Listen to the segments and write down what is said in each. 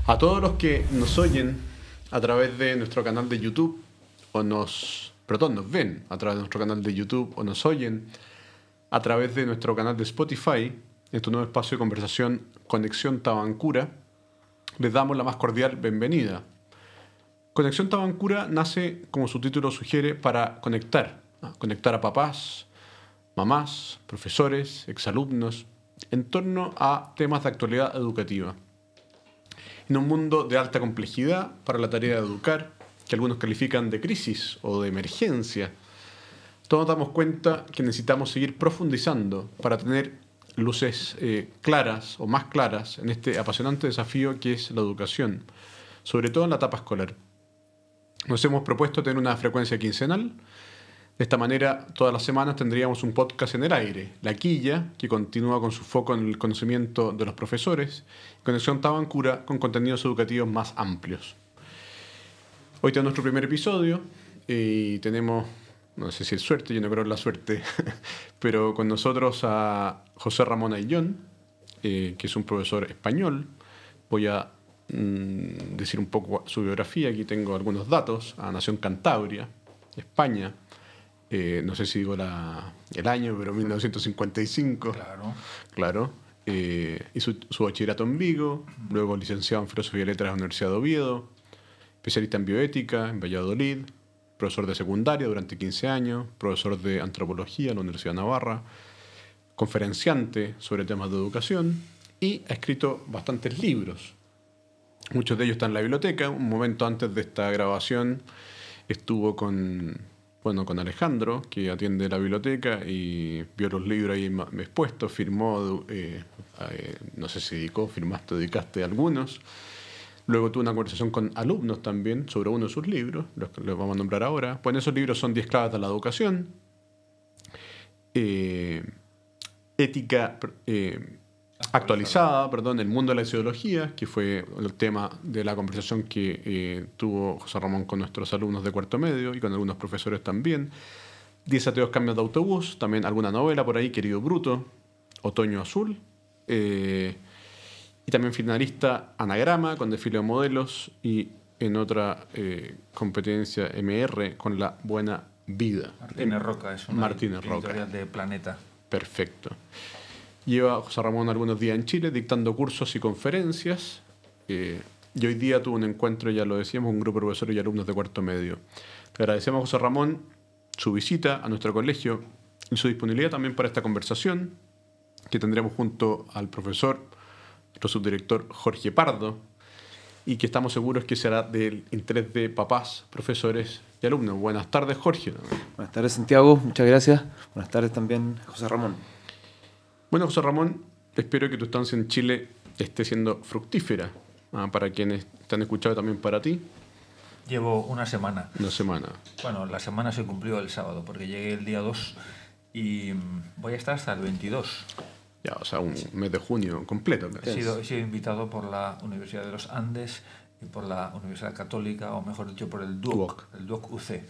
A todos los que nos oyen a través de nuestro canal de YouTube nos ven a través de nuestro canal de YouTube o nos oyen a través de nuestro canal de Spotify, en tu nuevo espacio de conversación Conexión Tabancura, les damos la más cordial bienvenida. Conexión Tabancura nace, como su título sugiere, para conectar a papás, mamás, profesores, exalumnos, en torno a temas de actualidad educativa. En un mundo de alta complejidad para la tarea de educar, que algunos califican de crisis o de emergencia, todos nos damos cuenta que necesitamos seguir profundizando para tener luces claras o más claras en este apasionante desafío que es la educación, sobre todo en la etapa escolar. Nos hemos propuesto tener una frecuencia quincenal. De esta manera, todas las semanas tendríamos un podcast en el aire, La Quilla, que continúa con su foco en el conocimiento de los profesores, y Conexión Tabancura con contenidos educativos más amplios. Hoy tenemos nuestro primer episodio y tenemos, no sé si es suerte, yo no creo en la suerte, pero con nosotros a José Ramón Ayllón, que es un profesor español. Voy a decir un poco su biografía. Aquí tengo algunos datos. Nació en Cantabria, España. No sé si digo el año, pero 1955. Claro. Hizo su bachillerato en Vigo, luego licenciado en Filosofía y Letras en la Universidad de Oviedo, especialista en bioética en Valladolid, profesor de secundaria durante 15 años, profesor de antropología en la Universidad de Navarra, conferenciante sobre temas de educación y ha escrito bastantes libros. Muchos de ellos están en la biblioteca. Un momento antes de esta grabación estuvo con Alejandro, que atiende la biblioteca, y vio los libros ahí expuestos, firmó, no sé si dedicaste algunos. Luego tuve una conversación con alumnos también sobre uno de sus libros, los que les vamos a nombrar ahora. Pues esos libros son 10 claves de la educación, ética actualizada, el mundo de la ideología, que fue el tema de la conversación que tuvo José Ramón con nuestros alumnos de cuarto medio y con algunos profesores también. 10 ateos cambios de autobús, también alguna novela por ahí, Querido Bruto, Otoño Azul, y también finalista Anagrama con Desfile de Modelos, y en otra competencia MR con La Buena Vida. Martínez Roca, es una editorial de Planeta. Perfecto. Lleva José Ramón algunos días en Chile dictando cursos y conferencias. Y hoy día tuvo un encuentro, ya lo decíamos, un grupo de profesores y alumnos de cuarto medio. Le agradecemos a José Ramón su visita a nuestro colegio y su disponibilidad también para esta conversación que tendremos junto al profesor, nuestro subdirector Jorge Pardo, y que estamos seguros que será del interés de papás, profesores y alumnos. Buenas tardes, Jorge. Buenas tardes, Santiago. Muchas gracias. Buenas tardes también, José Ramón. Bueno, José Ramón, espero que tu estancia en Chile esté siendo fructífera, para quienes te han escuchado, también para ti. Llevo una semana. Una semana. Bueno, la semana se cumplió el sábado, porque llegué el día 2 y voy a estar hasta el 22. Ya, o sea, un mes de junio completo. He sido invitado por la Universidad de los Andes y por la Universidad Católica, o mejor dicho, por el DUOC UC,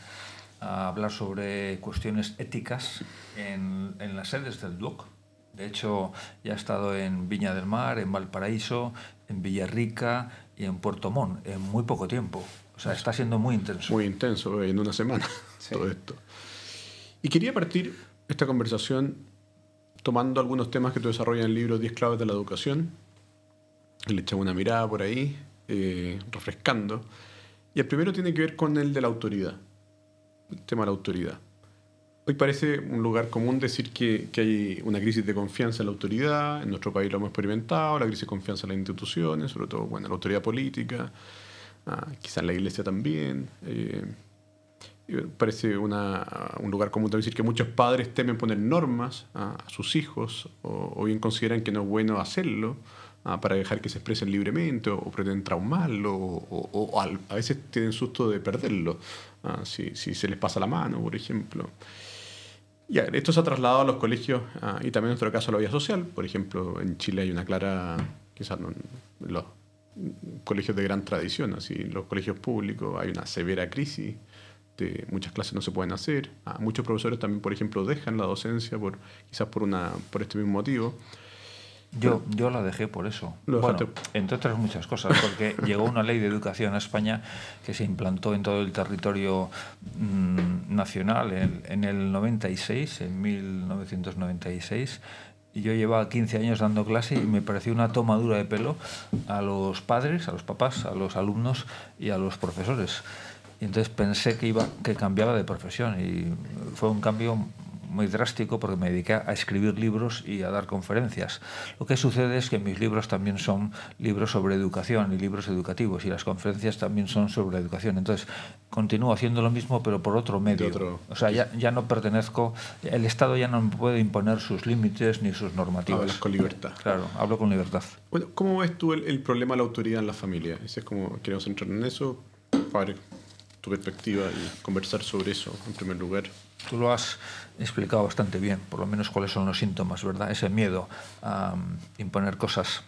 a hablar sobre cuestiones éticas en las sedes del DUOC. De hecho, ya he estado en Viña del Mar, en Valparaíso, en Villarrica y en Puerto Montt en muy poco tiempo. O sea, está siendo muy intenso. Muy intenso, en una semana, sí. Todo esto. Y quería partir esta conversación tomando algunos temas que tú desarrollas en el libro 10 claves de la educación. Le echamos una mirada por ahí, refrescando. Y el primero tiene que ver con el de la autoridad, el tema de la autoridad. Hoy parece un lugar común decir que hay una crisis de confianza en la autoridad. En nuestro país lo hemos experimentado, la crisis de confianza en las instituciones, sobre todo la autoridad política, quizás en la iglesia también. Parece un lugar común también decir que muchos padres temen poner normas a sus hijos, o bien consideran que no es bueno hacerlo, para dejar que se expresen libremente, o pretenden traumarlo, o a veces tienen susto de perderlo, si se les pasa la mano, por ejemplo. Ya, esto se ha trasladado a los colegios, y también en nuestro caso a la vida social. Por ejemplo, en Chile hay una clara, quizás no, en los colegios de gran tradición, así, en los colegios públicos hay una severa crisis, muchas clases no se pueden hacer. Muchos profesores también, por ejemplo, dejan la docencia quizás por este mismo motivo. Yo la dejé por eso. Bueno, entre otras muchas cosas, porque llegó una ley de educación a España que se implantó en todo el territorio nacional en el 96, en 1996. Y yo llevaba 15 años dando clase y me pareció una tomadura de pelo a los padres, a los papás, a los alumnos y a los profesores. Y entonces pensé que cambiaba de profesión y fue un cambio muy drástico porque me dediqué a escribir libros y a dar conferencias. Lo que sucede es que mis libros también son libros sobre educación y libros educativos, y las conferencias también son sobre educación. Entonces continúo haciendo lo mismo pero por otro medio. O sea, ya no pertenezco, el Estado ya no me puede imponer sus límites ni sus normativas. Hablas con libertad. Claro, hablo con libertad. Bueno, ¿cómo ves tú el problema de la autoridad en la familia? Ese es como, queremos entrar en eso, para tu perspectiva y conversar sobre eso en primer lugar. Tú lo has explicado bastante bien, por lo menos cuáles son los síntomas, ¿verdad? Ese miedo a imponer cosas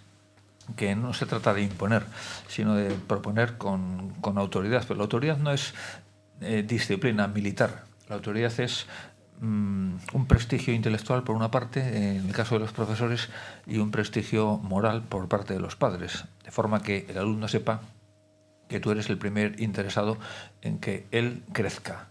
que no se trata de imponer, sino de proponer con autoridad. Pero la autoridad no es disciplina militar. La autoridad es un prestigio intelectual por una parte, en el caso de los profesores, y un prestigio moral por parte de los padres, de forma que el alumno sepa que tú eres el primer interesado en que él crezca.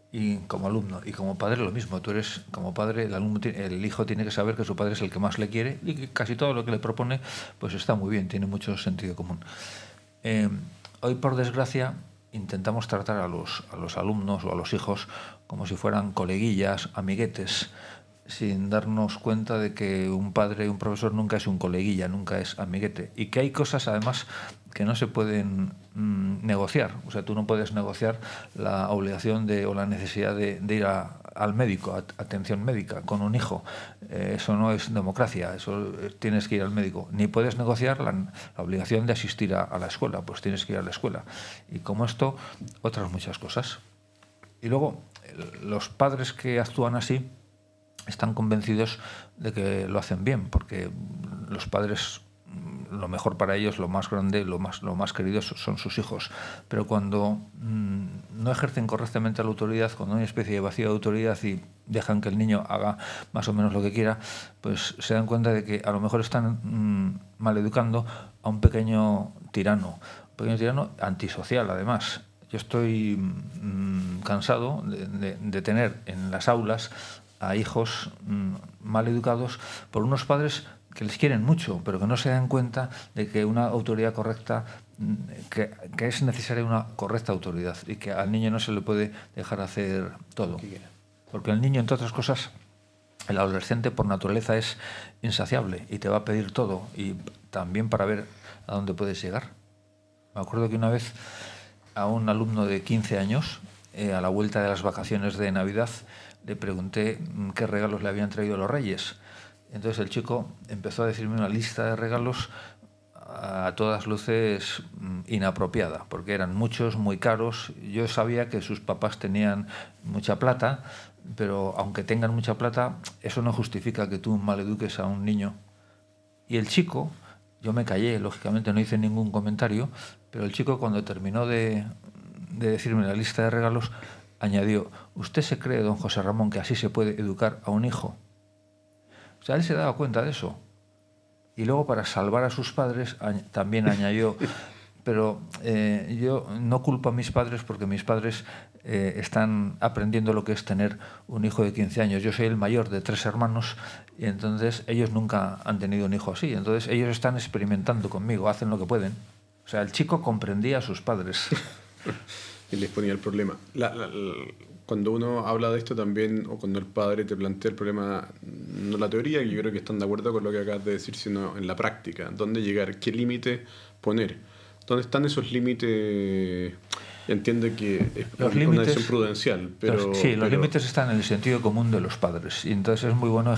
Y como alumno y como padre lo mismo. Tú eres como padre, el hijo tiene que saber que su padre es el que más le quiere y que casi todo lo que le propone pues está muy bien, tiene mucho sentido común. Hoy, por desgracia, intentamos tratar a los alumnos o a los hijos como si fueran coleguillas, amiguetes, sin darnos cuenta de que un padre y un profesor nunca es un coleguilla, nunca es amiguete, y que hay cosas además que no se pueden negociar. O sea, tú no puedes negociar la obligación o la necesidad de ir al médico, atención médica, con un hijo. Eso no es democracia, eso tienes que ir al médico. Ni puedes negociar la obligación de asistir a la escuela, pues tienes que ir a la escuela. Y como esto, otras muchas cosas. Y luego, los padres que actúan así están convencidos de que lo hacen bien, porque los padres, lo mejor para ellos, lo más grande, lo más querido son sus hijos. Pero cuando no ejercen correctamente la autoridad, cuando hay una especie de vacío de autoridad y dejan que el niño haga más o menos lo que quiera, pues se dan cuenta de que a lo mejor están maleducando a un pequeño tirano antisocial, además. Yo estoy cansado de tener en las aulas a hijos mal educados por unos padres que les quieren mucho, pero que no se dan cuenta de que una autoridad correcta, que es necesaria una correcta autoridad y que al niño no se le puede dejar hacer todo. Porque el niño, entre otras cosas, el adolescente por naturaleza es insaciable y te va a pedir todo, y también para ver a dónde puedes llegar. Me acuerdo que una vez a un alumno de 15 años, a la vuelta de las vacaciones de Navidad, le pregunté qué regalos le habían traído los Reyes. Entonces el chico empezó a decirme una lista de regalos a todas luces inapropiada, porque eran muchos, muy caros. Yo sabía que sus papás tenían mucha plata, pero aunque tengan mucha plata, eso no justifica que tú maleduques a un niño. Y el chico, yo me callé, lógicamente no hice ningún comentario, pero el chico, cuando terminó de decirme la lista de regalos, añadió: ¿usted se cree, don José Ramón, que así se puede educar a un hijo? O sea, él se daba cuenta de eso. Y luego, para salvar a sus padres, también añadió: pero yo no culpo a mis padres, porque mis padres están aprendiendo lo que es tener un hijo de 15 años. Yo soy el mayor de 3 hermanos y entonces ellos nunca han tenido un hijo así. Entonces ellos están experimentando conmigo, hacen lo que pueden. O sea, el chico comprendía a sus padres. Y les ponía el problema. Cuando uno habla de esto también, o cuando el padre te plantea el problema, no la teoría, que yo creo que están de acuerdo con lo que acabas de decir, sino en la práctica. ¿Dónde llegar? ¿Qué límite poner? ¿Dónde están esos límites? Entiendo que es una decisión prudencial, pero... Los límites están en el sentido común de los padres, y entonces es muy bueno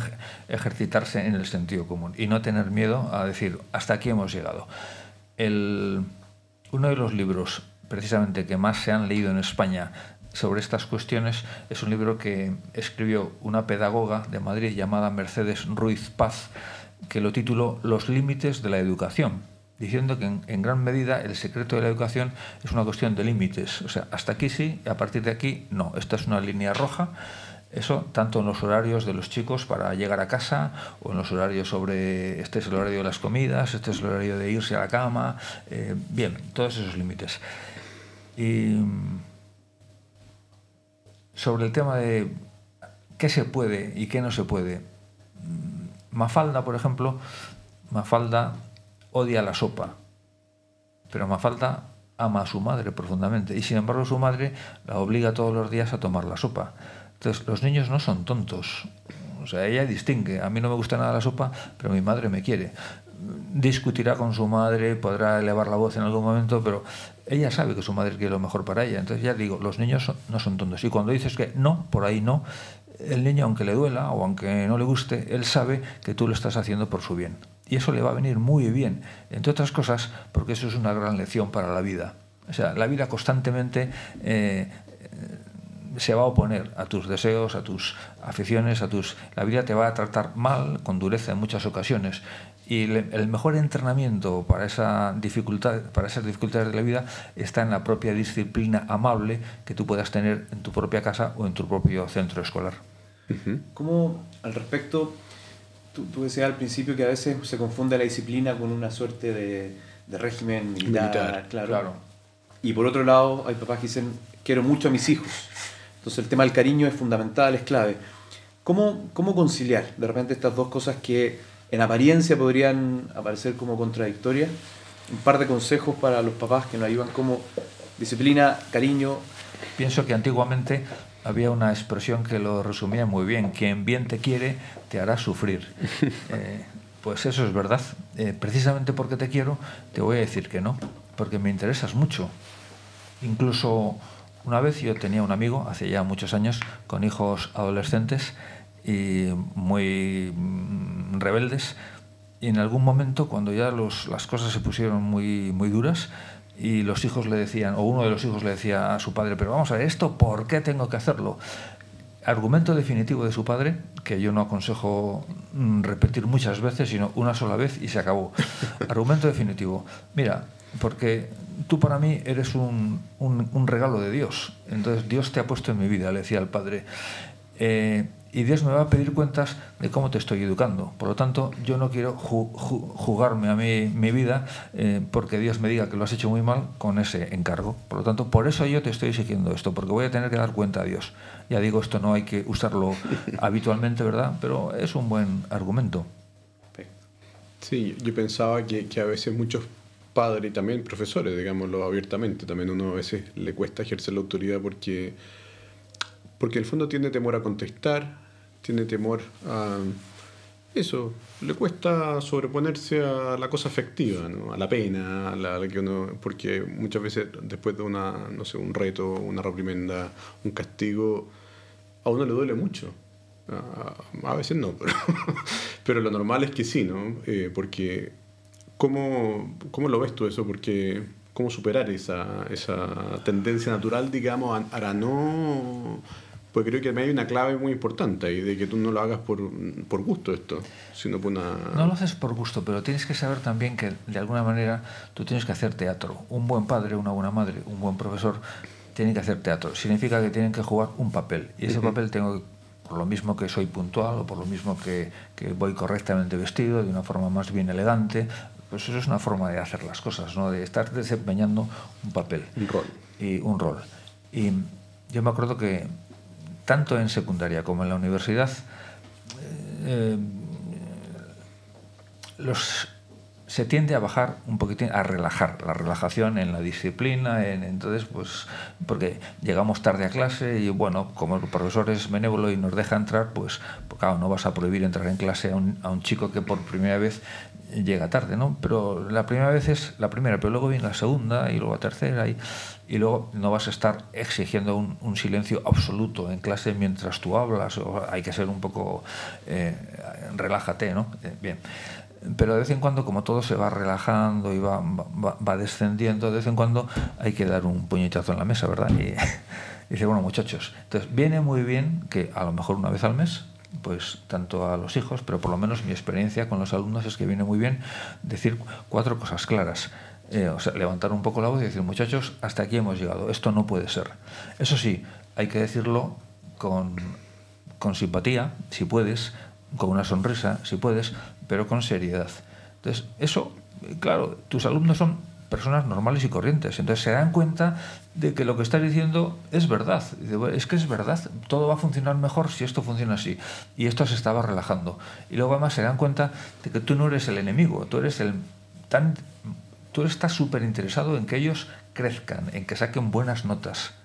ejercitarse en el sentido común y no tener miedo a decir: hasta aquí hemos llegado. Uno de los libros precisamente que más se han leído en España sobre estas cuestiones es un libro que escribió una pedagoga de Madrid llamada Mercedes Ruiz Paz, que lo tituló Los límites de la educación, diciendo que en gran medida el secreto de la educación es una cuestión de límites. O sea, hasta aquí sí, y a partir de aquí no. Esta es una línea roja Eso tanto en los horarios de los chicos para llegar a casa, o en los horarios sobre este es el horario de las comidas, este es el horario de irse a la cama, bien, todos esos límites. Y sobre el tema de qué se puede y qué no se puede, Mafalda, por ejemplo, Mafalda odia la sopa, pero Mafalda ama a su madre profundamente, y sin embargo su madre la obliga todos los días a tomar la sopa. Entonces, los niños no son tontos. O sea, ella distingue. A mí no me gusta nada la sopa, pero mi madre me quiere. Discutirá con su madre, podrá elevar la voz en algún momento, pero ella sabe que su madre quiere lo mejor para ella. Entonces, ya digo, los niños no son tontos. Y cuando dices que no, por ahí no, el niño, aunque le duela o aunque no le guste, él sabe que tú lo estás haciendo por su bien. Y eso le va a venir muy bien, entre otras cosas, porque eso es una gran lección para la vida. O sea, la vida constantemente se va a oponer a tus deseos, a tus aficiones, la vida te va a tratar mal, con dureza en muchas ocasiones. Y el mejor entrenamiento para esas dificultades de la vida está en la propia disciplina amable que tú puedas tener en tu propia casa o en tu propio centro escolar. ¿Cómo, al respecto, tú decías al principio que a veces se confunde la disciplina con una suerte de régimen militar? Claro. Y por otro lado, hay papás que dicen, quiero mucho a mis hijos. Entonces el tema del cariño es fundamental, es clave. ¿Cómo conciliar de repente estas dos cosas que en apariencia podrían aparecer como contradictorias? Un par de consejos para los papás que nos ayudan como disciplina, cariño. Pienso que antiguamente había una expresión que lo resumía muy bien: quien bien te quiere te hará sufrir. Pues eso es verdad. Precisamente porque te quiero te voy a decir que no, porque me interesas mucho. Incluso una vez yo tenía un amigo, hace ya muchos años, con hijos adolescentes y muy rebeldes, y en algún momento, cuando ya las cosas se pusieron muy, muy duras, y los hijos le decían, o uno de los hijos le decía a su padre, pero vamos a ver, ¿esto por qué tengo que hacerlo? Argumento definitivo de su padre, que yo no aconsejo repetir muchas veces, sino una sola vez y se acabó. Argumento definitivo: mira, porque tú para mí eres un regalo de Dios. Entonces Dios te ha puesto en mi vida, le decía el padre. Y Dios me va a pedir cuentas de cómo te estoy educando. Por lo tanto, yo no quiero jugarme a mí mi vida porque Dios me diga que lo has hecho muy mal con ese encargo. Por lo tanto, por eso yo te estoy exigiendo esto, porque voy a tener que dar cuenta a Dios. Ya digo, esto no hay que usarlo habitualmente, ¿verdad? Pero es un buen argumento. Sí, yo pensaba que a veces muchos padres y también profesores, digámoslo abiertamente, también uno a veces le cuesta ejercer la autoridad porque el fondo tiene temor a contestar, tiene temor a eso, le cuesta sobreponerse a la cosa afectiva, ¿no? A la pena, a la que uno, porque muchas veces después de un reto, una reprimenda, un castigo, a uno le duele mucho. A veces no, pero lo normal es que sí, ¿no? Porque ¿cómo lo ves tú eso? Porque ¿cómo superar esa tendencia natural, digamos, a no...? Pues creo que hay una clave muy importante ahí, de que tú no lo hagas por gusto esto, sino por una... No lo haces por gusto, pero tienes que saber también que de alguna manera tú tienes que hacer teatro. Un buen padre, una buena madre, un buen profesor tienen que hacer teatro. Significa que tienen que jugar un papel. Y ese papel tengo, por lo mismo que soy puntual o por lo mismo que voy correctamente vestido, de una forma más bien elegante, pues eso es una forma de hacer las cosas, ¿no? De estar desempeñando un papel. Un rol. Y yo me acuerdo que tanto en secundaria como en la universidad, se tiende a bajar un poquitín, a relajar, la relajación en la disciplina, entonces, pues, porque llegamos tarde a clase y, bueno, como el profesor es benévolo y nos deja entrar, pues claro, no vas a prohibir entrar en clase a un chico que por primera vez llega tarde, ¿no? Pero la primera vez es la primera, pero luego viene la segunda y luego la tercera y luego no vas a estar exigiendo un silencio absoluto en clase mientras tú hablas, o hay que ser un poco relájate, ¿no? Bien. Pero de vez en cuando, como todo se va relajando y va descendiendo, de vez en cuando hay que dar un puñetazo en la mesa, ¿verdad? Y dice, bueno, muchachos, entonces viene muy bien que a lo mejor una vez al mes, pues tanto a los hijos, pero por lo menos mi experiencia con los alumnos es que viene muy bien decir 4 cosas claras. O sea, levantar un poco la voz y decir, muchachos, hasta aquí hemos llegado, esto no puede ser. Eso sí, hay que decirlo con con simpatía, si puedes, con una sonrisa, si puedes, pero con seriedad. Entonces, eso, claro, tus alumnos son personas normales y corrientes, entonces se dan cuenta de que lo que estás diciendo es verdad. Es que es verdad, todo va a funcionar mejor si esto funciona así. Y esto se estaba relajando. Y luego además se dan cuenta de que tú no eres el enemigo, tú estás súper interesado en que ellos crezcan, en que saquen buenas notas.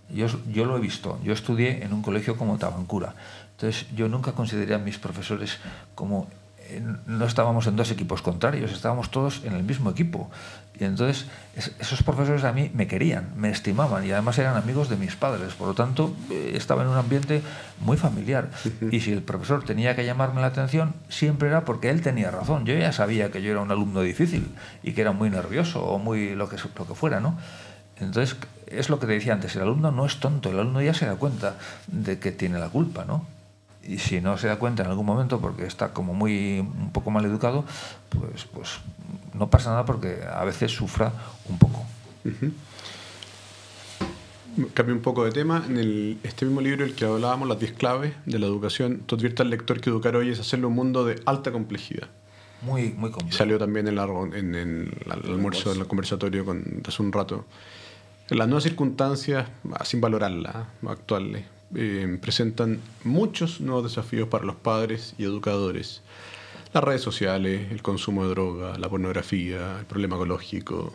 Yo lo he visto, yo estudié en un colegio como Tabancura, entonces yo nunca consideré a mis profesores como... No estábamos en dos equipos contrarios, estábamos todos en el mismo equipo. Y entonces esos profesores a mí me querían, me estimaban y además eran amigos de mis padres. Por lo tanto, estaba en un ambiente muy familiar. Y si el profesor tenía que llamarme la atención, siempre era porque él tenía razón. Yo ya sabía que yo era un alumno difícil y que era muy nervioso o muy lo que fuera, ¿no? Entonces, es lo que te decía antes, el alumno no es tonto, el alumno ya se da cuenta de que tiene la culpa, ¿no? Y si no se da cuenta en algún momento porque está como un poco mal educado, pues no pasa nada porque a veces sufra un poco. Cambio un poco de tema. En este mismo libro, el que hablábamos, las 10 claves de la educación, tú adviertes al lector que educar hoy es hacerlo un mundo de alta complejidad. Muy complejo. Salió también en el almuerzo, en el conversatorio hace un rato. Las nuevas circunstancias, sin valorarlas, actuales, presentan muchos nuevos desafíos para los padres y educadores. Las redes sociales, el consumo de droga, la pornografía, el problema ecológico,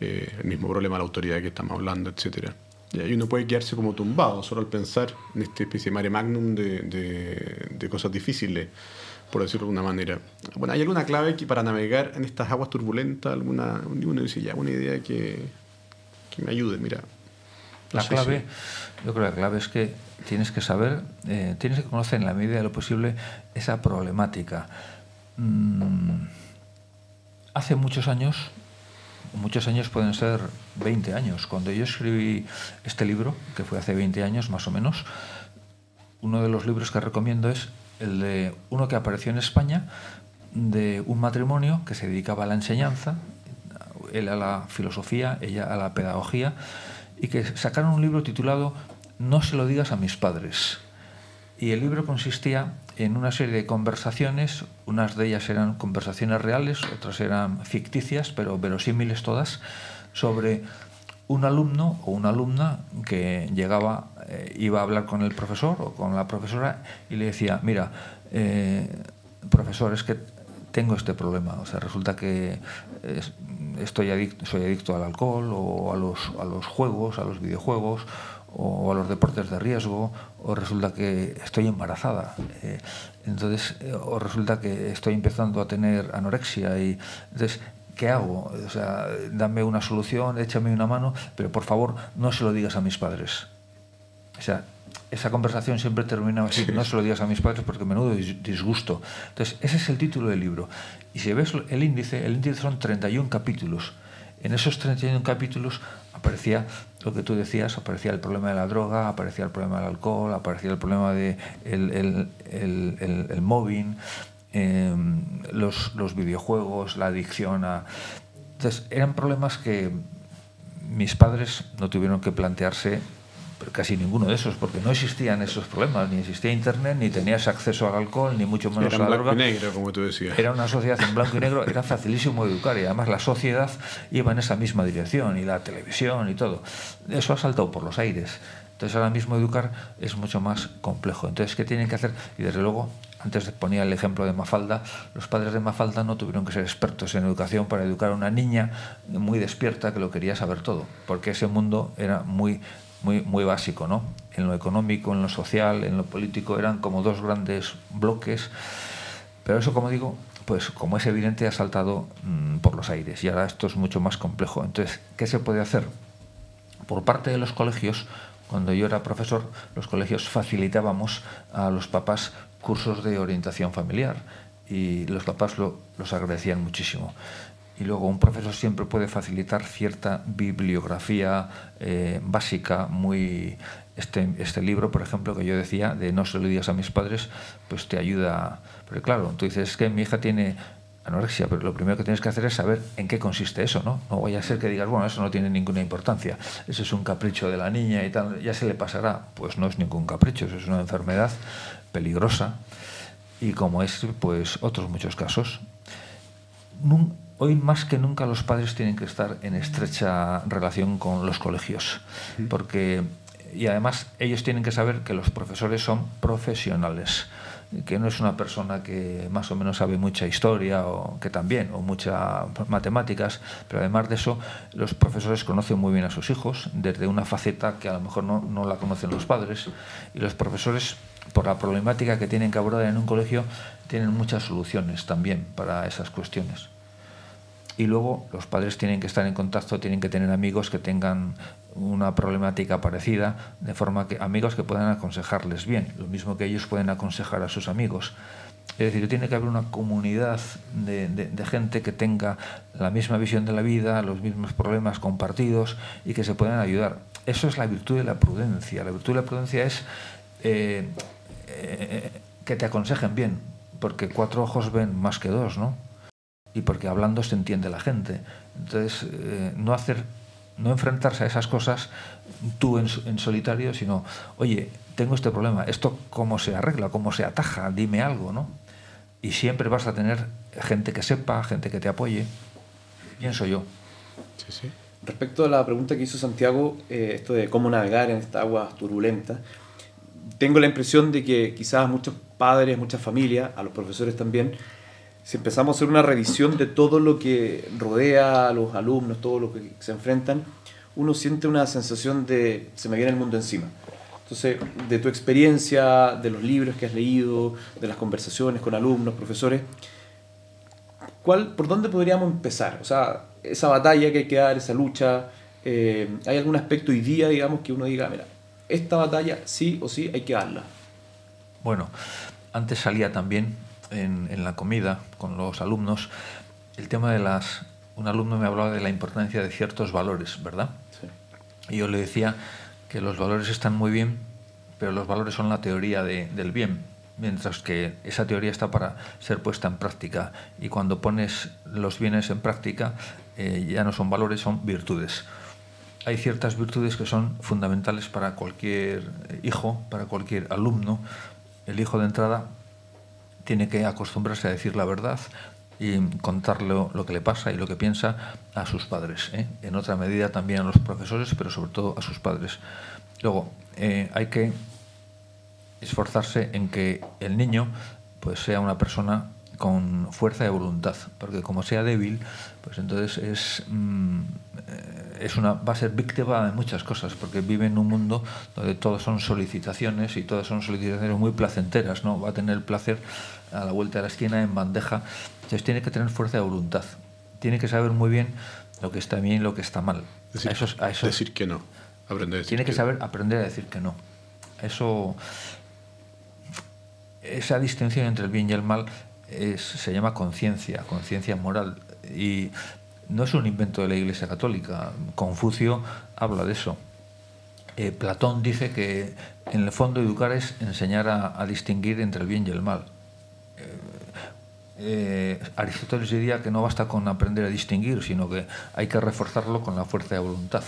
el mismo problema de la autoridad que estamos hablando, etc. Y uno puede quedarse como tumbado solo al pensar en esta especie de mare magnum de cosas difíciles, por decirlo de alguna manera. Bueno, ¿hay alguna clave para navegar en estas aguas turbulentas? Uno dice, ya, una idea que me ayude, mira. Yo creo que la clave es que tienes que saber, tienes que conocer en la medida de lo posible esa problemática. Hace muchos años pueden ser 20 años, cuando yo escribí este libro, que fue hace 20 años más o menos, uno de los libros que recomiendo es el de uno que apareció en España, de un matrimonio que se dedicaba a la enseñanza, él a la filosofía, ella a la pedagogía, y que sacaron un libro titulado No se lo digas a mis padres. Y el libro consistía en una serie de conversaciones, unas de ellas eran conversaciones reales, otras eran ficticias, pero verosímiles todas, sobre un alumno o una alumna que llegaba, iba a hablar con el profesor o con la profesora y le decía, mira, profesor, es que tengo este problema, o sea, resulta que soy adicto al alcohol o a los juegos, a los videojuegos o a los deportes de riesgo, o resulta que estoy embarazada, o resulta que estoy empezando a tener anorexia y entonces, ¿qué hago? O sea, dame una solución, échame una mano, pero por favor no se lo digas a mis padres. O sea, esa conversación siempre terminaba así, no se lo digas a mis padres porque menudo disgusto. Entonces, ese es el título del libro. Y si ves el índice son 31 capítulos. En esos 31 capítulos aparecía lo que tú decías, aparecía el problema de la droga, aparecía el problema del alcohol, aparecía el problema de el mobbing, los videojuegos, la adicción a... Entonces, eran problemas que mis padres no tuvieron que plantearse casi ninguno de esos, porque no existían esos problemas, ni existía internet, ni tenías acceso al alcohol, ni mucho menos a la droga. Era blanco y negro, como tú decías. Era una sociedad en blanco y negro, era facilísimo educar y además la sociedad iba en esa misma dirección y la televisión y todo. Eso ha saltado por los aires. Entonces ahora mismo educar es mucho más complejo. Entonces, ¿qué tienen que hacer? Y desde luego, antes ponía el ejemplo de Mafalda, los padres de Mafalda no tuvieron que ser expertos en educación para educar a una niña muy despierta que lo quería saber todo, porque ese mundo era muy básico, ¿no? En lo económico, en lo social, en lo político, eran como dos grandes bloques, pero eso, como digo, pues como es evidente, ha saltado por los aires y ahora esto es mucho más complejo. Entonces, ¿qué se puede hacer? Por parte de los colegios, cuando yo era profesor, los colegios facilitábamos a los papás cursos de orientación familiar y los papás los agradecían muchísimo. Y luego un profesor siempre puede facilitar cierta bibliografía básica, muy... Este libro, por ejemplo, que yo decía, de No se lo digas a mis padres, pues te ayuda... Porque claro, tú dices, es que mi hija tiene anorexia, pero lo primero que tienes que hacer es saber en qué consiste eso, ¿no? No vaya a ser que digas, bueno, eso no tiene ninguna importancia, eso es un capricho de la niña y tal, ya se le pasará. Pues no es ningún capricho, eso es una enfermedad peligrosa y como es, pues otros muchos casos. Hoy más que nunca los padres tienen que estar en estrecha relación con los colegios, porque, y además ellos tienen que saber que los profesores son profesionales, que no es una persona que más o menos sabe mucha historia, o que también, o muchas matemáticas, pero además de eso, los profesores conocen muy bien a sus hijos, desde una faceta que a lo mejor no la conocen los padres, y los profesores, por la problemática que tienen que abordar en un colegio, tienen muchas soluciones también para esas cuestiones. Y luego los padres tienen que estar en contacto, tienen que tener amigos que tengan una problemática parecida, de forma que amigos que puedan aconsejarles bien, lo mismo que ellos pueden aconsejar a sus amigos. Es decir, tiene que haber una comunidad de gente que tenga la misma visión de la vida, los mismos problemas compartidos y que se puedan ayudar. Eso es la virtud de la prudencia. La virtud de la prudencia es que te aconsejen bien, porque 4 ojos ven más que 2, ¿no? Y porque hablando se entiende la gente. Entonces, no enfrentarse a esas cosas tú en solitario, sino, oye, tengo este problema, ¿esto cómo se arregla, cómo se ataja? Dime algo, ¿no? Y siempre vas a tener gente que sepa, gente que te apoye. Pienso yo. Sí, sí. Respecto a la pregunta que hizo Santiago, esto de cómo navegar en esta agua turbulenta, tengo la impresión de que quizás muchos padres, muchas familias, a los profesores también, si empezamos a hacer una revisión de todo lo que rodea a los alumnos, todo lo que se enfrentan, uno siente una sensación de se me viene el mundo encima. Entonces, de tu experiencia, de los libros que has leído, de las conversaciones con alumnos, profesores, ¿por dónde podríamos empezar? O sea, esa batalla que hay que dar, esa lucha, ¿hay algún aspecto hoy día, digamos, que uno diga, mira, esta batalla sí o sí hay que darla? Bueno, antes salía también en la comida con los alumnos el tema de un alumno me hablaba de la importancia de ciertos valores, ¿verdad? Sí. Y yo le decía que los valores están muy bien, pero los valores son la teoría del bien, mientras que esa teoría está para ser puesta en práctica, y cuando pones los bienes en práctica ya no son valores, son virtudes. Hay ciertas virtudes que son fundamentales para cualquier hijo, para cualquier alumno. El hijo de entrada tiene que acostumbrarse a decir la verdad y contarle lo que le pasa y lo que piensa a sus padres, ¿eh? En otra medida también a los profesores, pero sobre todo a sus padres. Luego, hay que esforzarse en que el niño pues sea una persona con fuerza de voluntad, porque como sea débil, pues entonces va a ser víctima de muchas cosas, porque vive en un mundo donde todo son solicitaciones y todas son solicitaciones muy placenteras, ¿no? Va a tener el placer a la vuelta de la esquina en bandeja. Entonces tiene que tener fuerza de voluntad, tiene que saber muy bien lo que está bien y lo que está mal. Decir que no. Tiene que saber aprender a decir que no. Esa distinción entre el bien y el mal se llama conciencia moral, y no es un invento de la Iglesia Católica. Confucio habla de eso. Platón dice que en el fondo educar es enseñar a distinguir entre el bien y el mal. Aristóteles diría que no basta con aprender a distinguir, sino que hay que reforzarlo con la fuerza de voluntad.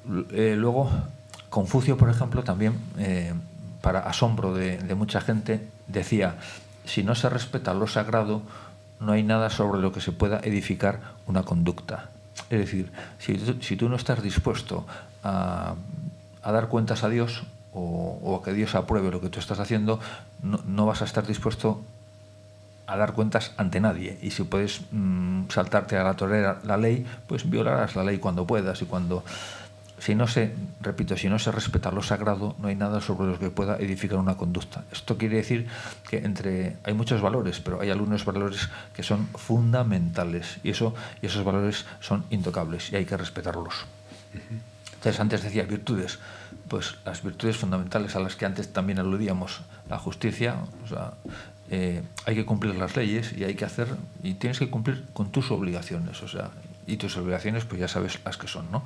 Luego, Confucio, por ejemplo, también, para asombro de mucha gente, decía: si no se respeta lo sagrado, no hay nada sobre lo que se pueda edificar una conducta. Es decir, si tú no estás dispuesto a dar cuentas a Dios o a que Dios apruebe lo que tú estás haciendo, no vas a estar dispuesto a dar cuentas ante nadie. Y si puedes saltarte a la torera la ley, pues violarás la ley cuando puedas. Y si no se respeta lo sagrado, no hay nada sobre lo que pueda edificar una conducta. Esto quiere decir que hay muchos valores, pero hay algunos valores que son fundamentales, y esos valores son intocables y hay que respetarlos. Entonces, antes decía virtudes, pues las virtudes fundamentales a las que antes también aludíamos, la justicia, o sea, hay que cumplir las leyes y tienes que cumplir con tus obligaciones, o sea, y tus obligaciones pues ya sabes las que son, ¿no?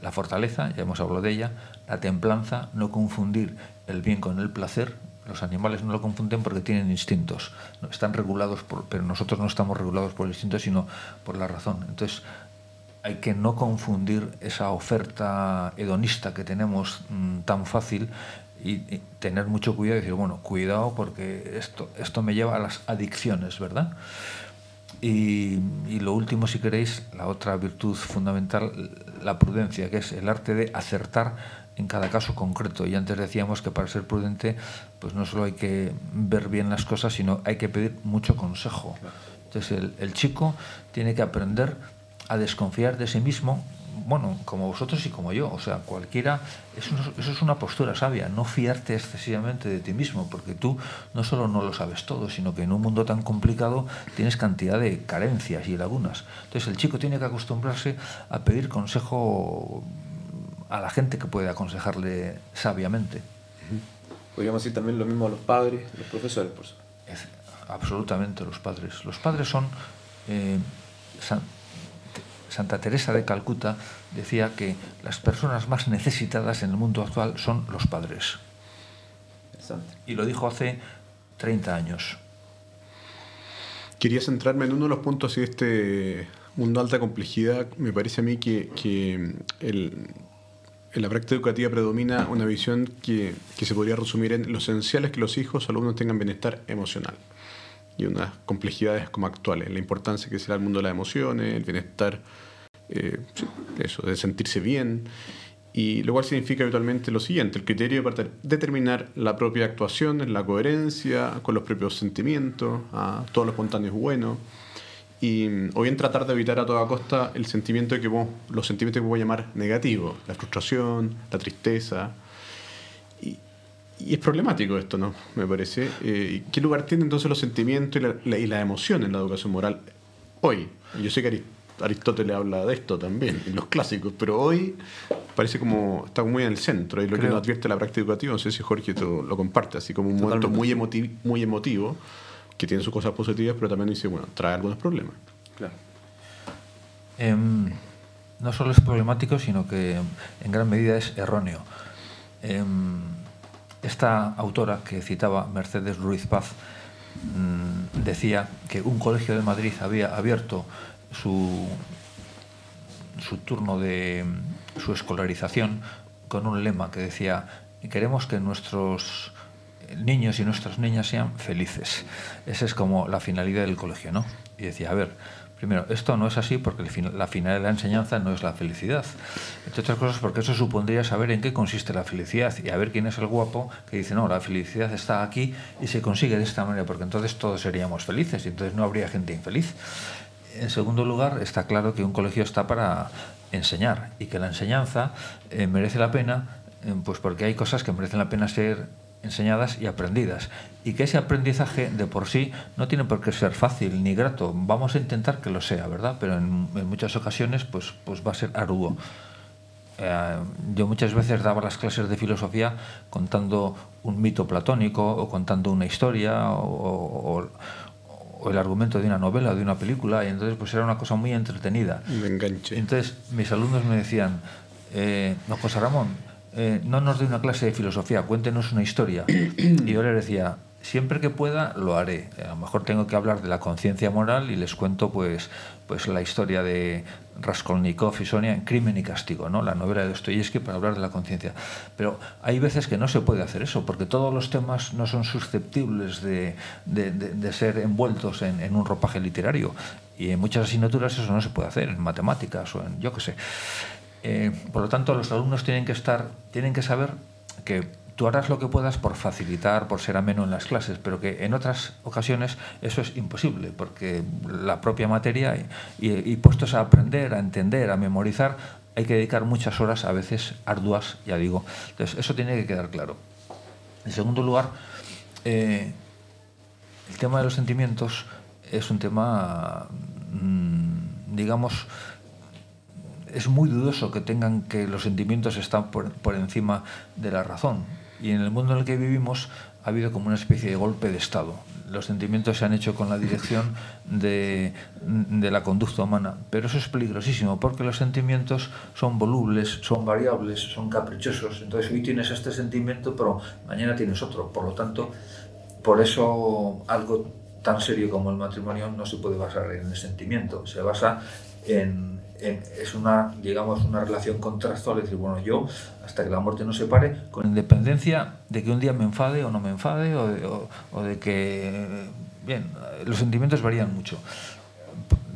La fortaleza, ya hemos hablado de ella, la templanza, no confundir el bien con el placer, Los animales no lo confunden porque tienen instintos. Están regulados, pero nosotros no estamos regulados por el instinto, sino por la razón. Entonces, hay que no confundir esa oferta hedonista que tenemos tan fácil y tener mucho cuidado y decir, bueno, cuidado porque esto me lleva a las adicciones, ¿verdad? Y lo último, si queréis, la otra virtud fundamental, la prudencia, que es el arte de acertar en cada caso concreto. Y antes decíamos que para ser prudente, pues no solo hay que ver bien las cosas, sino hay que pedir mucho consejo. Entonces el chico tiene que aprender a desconfiar de sí mismo, bueno, como vosotros y como yo, o sea, cualquiera, eso es una postura sabia, no fiarte excesivamente de ti mismo, porque tú no solo no lo sabes todo, sino que en un mundo tan complicado tienes cantidad de carencias y lagunas. Entonces el chico tiene que acostumbrarse a pedir consejo a la gente que puede aconsejarle sabiamente. Podríamos decir también lo mismo a los padres, los profesores, por supuesto. Absolutamente, los padres. Los padres son... Santa Teresa de Calcuta decía que las personas más necesitadas en el mundo actual son los padres. Y lo dijo hace 30 años. Quería centrarme en uno de los puntos de este mundo de alta complejidad. Me parece a mí que en la práctica educativa predomina una visión que se podría resumir en lo esencial es que los hijos o alumnos tengan bienestar emocional. Y unas complejidades como actuales, la importancia que será el mundo de las emociones, el bienestar, eso, de sentirse bien, y lo cual significa habitualmente lo siguiente: el criterio para determinar la propia actuación, la coherencia con los propios sentimientos, todo lo espontáneo es bueno, o bien tratar de evitar a toda costa el sentimiento los sentimientos que voy a llamar negativos, la frustración, la tristeza. Y es problemático esto, ¿no? Me parece. ¿Qué lugar tienen entonces los sentimientos y la emoción en la educación moral hoy? Yo sé que Aristóteles habla de esto también, en los clásicos, pero hoy parece como está muy en el centro. Y lo que nos advierte la práctica educativa, no sé si Jorge lo comparte, así como un momento muy emotivo, que tiene sus cosas positivas, pero también dice, bueno, trae algunos problemas. Claro. No solo es problemático, sino que en gran medida es erróneo. Esta autora que citaba, Mercedes Ruiz Paz, decía que un colegio de Madrid había abierto su turno de su escolarización con un lema que decía: queremos que nuestros niños y nuestras niñas sean felices. Esa es como la finalidad del colegio, ¿no? Y decía, a ver, primero, esto no es así porque la finalidad de la enseñanza no es la felicidad. Entre otras cosas porque eso supondría saber en qué consiste la felicidad y a ver quién es el guapo que dice, no, la felicidad está aquí y se consigue de esta manera, porque entonces todos seríamos felices y entonces no habría gente infeliz. En segundo lugar, está claro que un colegio está para enseñar y que la enseñanza merece la pena, pues porque hay cosas que merecen la pena ser enseñadas y aprendidas, y que ese aprendizaje de por sí no tiene por qué ser fácil ni grato. Vamos a intentar que lo sea, ¿verdad? Pero en muchas ocasiones pues va a ser arduo. Yo muchas veces daba las clases de filosofía contando un mito platónico o contando una historia o el argumento de una novela o de una película, y entonces pues era una cosa muy entretenida. Me enganché. Entonces mis alumnos me decían, no, José Ramón, no nos dé una clase de filosofía, cuéntenos una historia. Y yo les decía, siempre que pueda lo haré. A lo mejor tengo que hablar de la conciencia moral y les cuento pues la historia de Raskolnikov y Sonia en Crimen y Castigo, ¿no? La novela de Dostoyevsky, para hablar de la conciencia. Pero hay veces que no se puede hacer eso, porque todos los temas no son susceptibles de ser envueltos en un ropaje literario. Y en muchas asignaturas eso no se puede hacer, en matemáticas o en yo qué sé. Por lo tanto, los alumnos tienen que saber que tú harás lo que puedas por facilitar, por ser ameno en las clases, pero que en otras ocasiones eso es imposible, porque la propia materia y puestos a aprender, a entender, a memorizar, hay que dedicar muchas horas, a veces arduas, ya digo. Entonces, eso tiene que quedar claro. En segundo lugar, el tema de los sentimientos es un tema, digamos, es muy dudoso que los sentimientos están por encima de la razón. Y en el mundo en el que vivimos ha habido como una especie de golpe de Estado. los sentimientos se han hecho con la dirección de la conducta humana. Pero eso es peligrosísimo, porque los sentimientos son volubles, son variables, son caprichosos. Entonces hoy tienes este sentimiento, pero mañana tienes otro. Por lo tanto, por eso algo tan serio como el matrimonio no se puede basar en el sentimiento. Se basa es una, digamos, una relación contractual, es decir, bueno, yo, hasta que la muerte nos separe, con independencia de que un día me enfade o no me enfade, o de que, bien, los sentimientos varían mucho.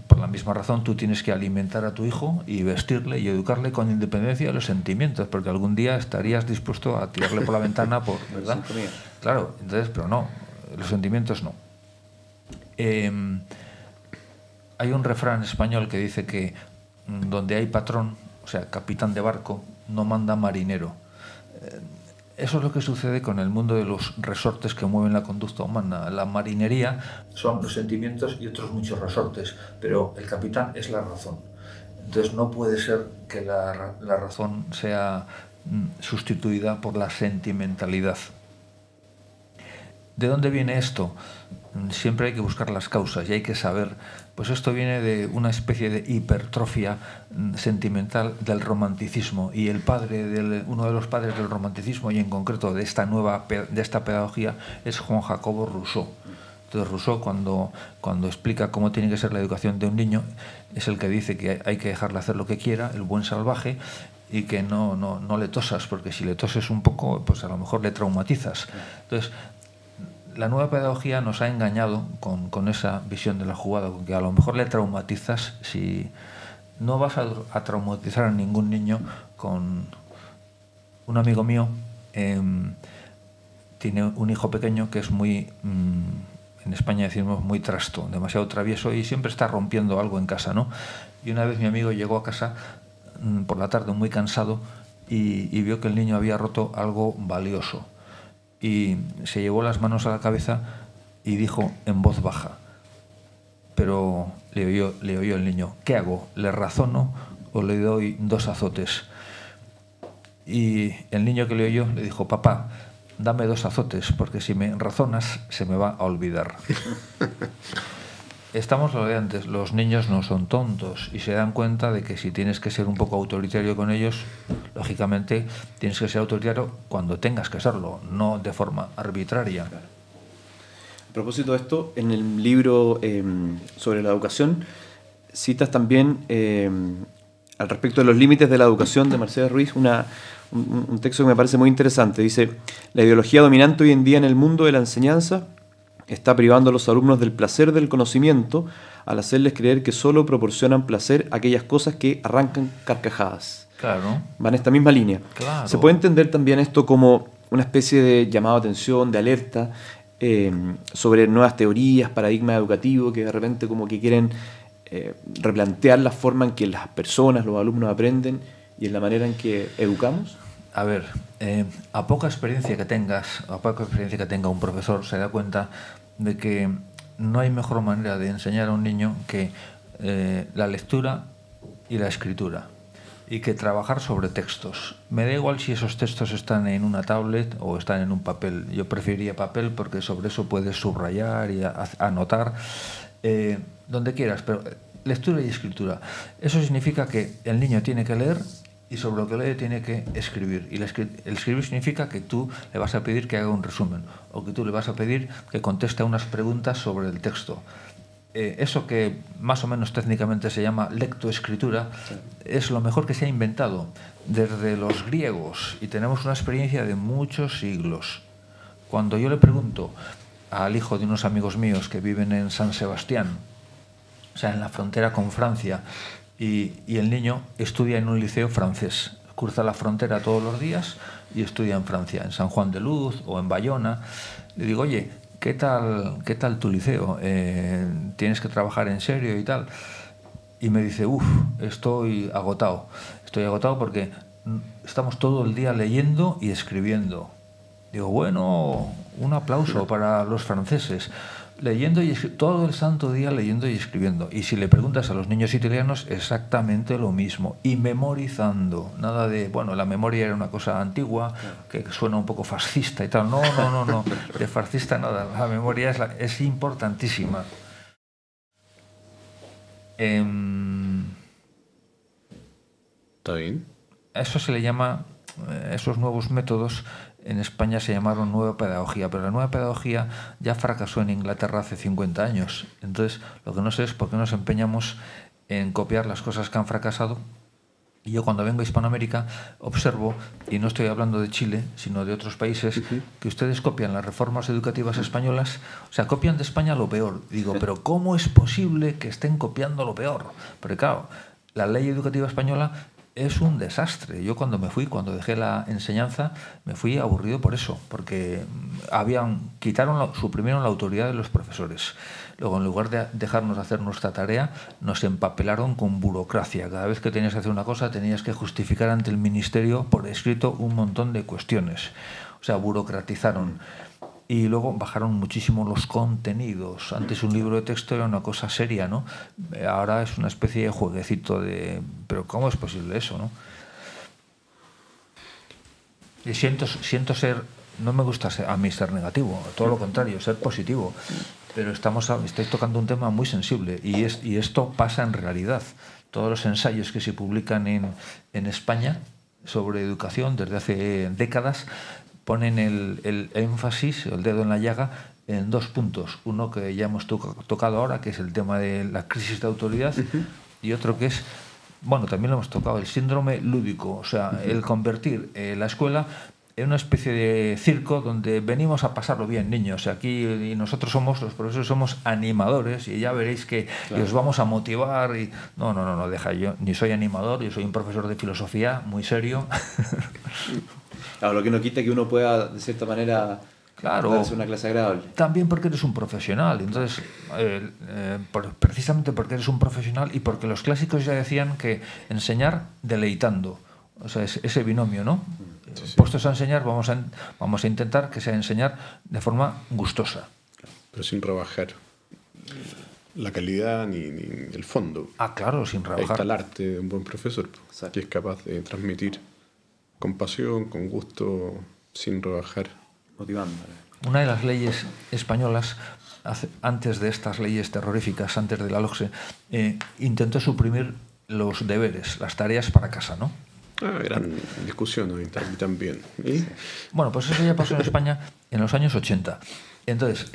Por la misma razón, tú tienes que alimentar a tu hijo y vestirle y educarle con independencia de los sentimientos, porque algún día estarías dispuesto a tirarle por la ventana, ¿verdad? Claro, entonces, pero no, los sentimientos no. Hay un refrán español que dice que donde hay patrón, o sea, capitán de barco, no manda marinero. Eso es lo que sucede con el mundo de los resortes que mueven la conducta humana. La marinería son los sentimientos y otros muchos resortes, pero el capitán es la razón. Entonces no puede ser que la razón sea sustituida por la sentimentalidad. ¿De dónde viene esto? Siempre hay que buscar las causas y hay que saber, pues esto viene de una especie de hipertrofia sentimental del romanticismo, y uno de los padres del romanticismo, y en concreto de esta pedagogía, es Juan Jacobo Rousseau. Entonces Rousseau, cuando explica cómo tiene que ser la educación de un niño, es el que dice que hay que dejarle hacer lo que quiera, el buen salvaje, y que no le tosas, porque si le toses un poco, pues a lo mejor le traumatizas. Entonces, la nueva pedagogía nos ha engañado con esa visión de la jugada, que a lo mejor le traumatizas. Si no vas a traumatizar a ningún niño. Con un amigo mío tiene un hijo pequeño que es muy, en España decimos muy trasto, demasiado travieso, y siempre está rompiendo algo en casa, ¿no? Y una vez mi amigo llegó a casa por la tarde muy cansado y vio que el niño había roto algo valioso. Y se llevó las manos a la cabeza y dijo en voz baja, pero le oyó el niño: ¿qué hago? ¿Le razono o le doy 2 azotes? Y el niño que le oyó le dijo: papá, dame 2 azotes, porque si me razonas se me va a olvidar. Estamos lo de antes, los niños no son tontos y se dan cuenta de que si tienes que ser un poco autoritario con ellos, lógicamente tienes que ser autoritario cuando tengas que serlo, no de forma arbitraria. A propósito de esto, en el libro sobre la educación, citas también al respecto de los límites de la educación de Mercedes Ruiz un texto que me parece muy interesante. Dice: la ideología dominante hoy en día en el mundo de la enseñanza está privando a los alumnos del placer del conocimiento al hacerles creer que solo proporcionan placer aquellas cosas que arrancan carcajadas. Claro. Va en esta misma línea. Claro. Se puede entender también esto como una especie de llamado a atención, de alerta sobre nuevas teorías, paradigmas educativos que de repente como que quieren replantear la forma en que las personas, los alumnos aprenden y en la manera en que educamos. A ver, a poca experiencia que tenga un profesor, se da cuenta de que no hay mejor manera de enseñar a un niño que la lectura y la escritura, y que trabajar sobre textos. Me da igual si esos textos están en una tablet o están en un papel. Yo preferiría papel porque sobre eso puedes subrayar y anotar donde quieras, pero lectura y escritura. Eso significa que el niño tiene que leer y sobre lo que lee tiene que escribir. Y el escribir significa que tú le vas a pedir que haga un resumen, o que tú le vas a pedir que conteste a unas preguntas sobre el texto. Eso que más o menos técnicamente se llama lectoescritura, es lo mejor que se ha inventado desde los griegos, y tenemos una experiencia de muchos siglos. Cuando yo le pregunto al hijo de unos amigos míos que viven en San Sebastián, o sea, en la frontera con Francia, y el niño estudia en un liceo francés, cruza la frontera todos los días y estudia en Francia, en San Juan de Luz o en Bayona, le digo: oye, ¿qué tal tu liceo? ¿Tienes que trabajar en serio y tal? Y me dice: estoy agotado porque estamos todo el día leyendo y escribiendo. Digo: bueno, un aplauso para los franceses, Leyendo y todo el santo día leyendo y escribiendo. Y si le preguntas a los niños italianos, exactamente lo mismo. Y memorizando. Nada de, bueno, la memoria era una cosa antigua, que suena un poco fascista y tal. No. De fascista nada. La memoria es importantísima. ¿Está bien? Eso se le llama, esos nuevos métodos en España se llamaron nueva pedagogía, pero la nueva pedagogía ya fracasó en Inglaterra hace 50 años. Entonces, lo que no sé es por qué nos empeñamos en copiar las cosas que han fracasado. Y yo cuando vengo a Hispanoamérica observo, y no estoy hablando de Chile, sino de otros países, que ustedes copian las reformas educativas españolas, o sea, copian de España lo peor. Digo, pero ¿cómo es posible que estén copiando lo peor? Porque claro, la ley educativa española es un desastre. Yo cuando dejé la enseñanza, me fui aburrido por eso, porque suprimieron la autoridad de los profesores. Luego, en lugar de dejarnos hacer nuestra tarea, nos empapelaron con burocracia. Cada vez que tenías que hacer una cosa, tenías que justificar ante el ministerio por escrito un montón de cuestiones. O sea, burocratizaron. Y luego bajaron muchísimo los contenidos. Antes un libro de texto era una cosa seria, ¿no? Ahora es una especie de jueguecito de... Pero ¿cómo es posible eso, no? Y siento ser... No me gusta a mí ser negativo, todo lo contrario, ser positivo. Pero estáis tocando un tema muy sensible y esto pasa en realidad. Todos los ensayos que se publican en España sobre educación desde hace décadas ponen el énfasis, el dedo en la llaga, en dos puntos. Uno que ya hemos tocado ahora, que es el tema de la crisis de autoridad, y otro que es, bueno, también lo hemos tocado, el síndrome lúdico, o sea, el convertir la escuela en una especie de circo donde venimos a pasarlo bien, niños. Aquí y nosotros los profesores somos animadores y ya veréis que os vamos a motivar. Y no, deja, yo ni soy animador, yo soy un profesor de filosofía muy serio. Claro, lo que no quita que uno pueda, de cierta manera, hacer una clase agradable. También porque eres un profesional. Entonces, precisamente porque eres un profesional y porque los clásicos ya decían que enseñar deleitando. O sea, es ese binomio, ¿no? Sí. Puestos a enseñar, vamos a intentar que sea enseñar de forma gustosa. Pero sin rebajar la calidad ni el fondo. Claro, sin rebajar. Ahí está el arte de un buen profesor, que es capaz de transmitir con pasión, con gusto, sin rebajar. Motivándole. Una de las leyes españolas, antes de estas leyes terroríficas, antes de la LOGSE, intentó suprimir los deberes, las tareas para casa, ¿no? Gran discusión hoy también. ¿Y? Bueno, pues eso ya pasó en España en los años 80. Entonces,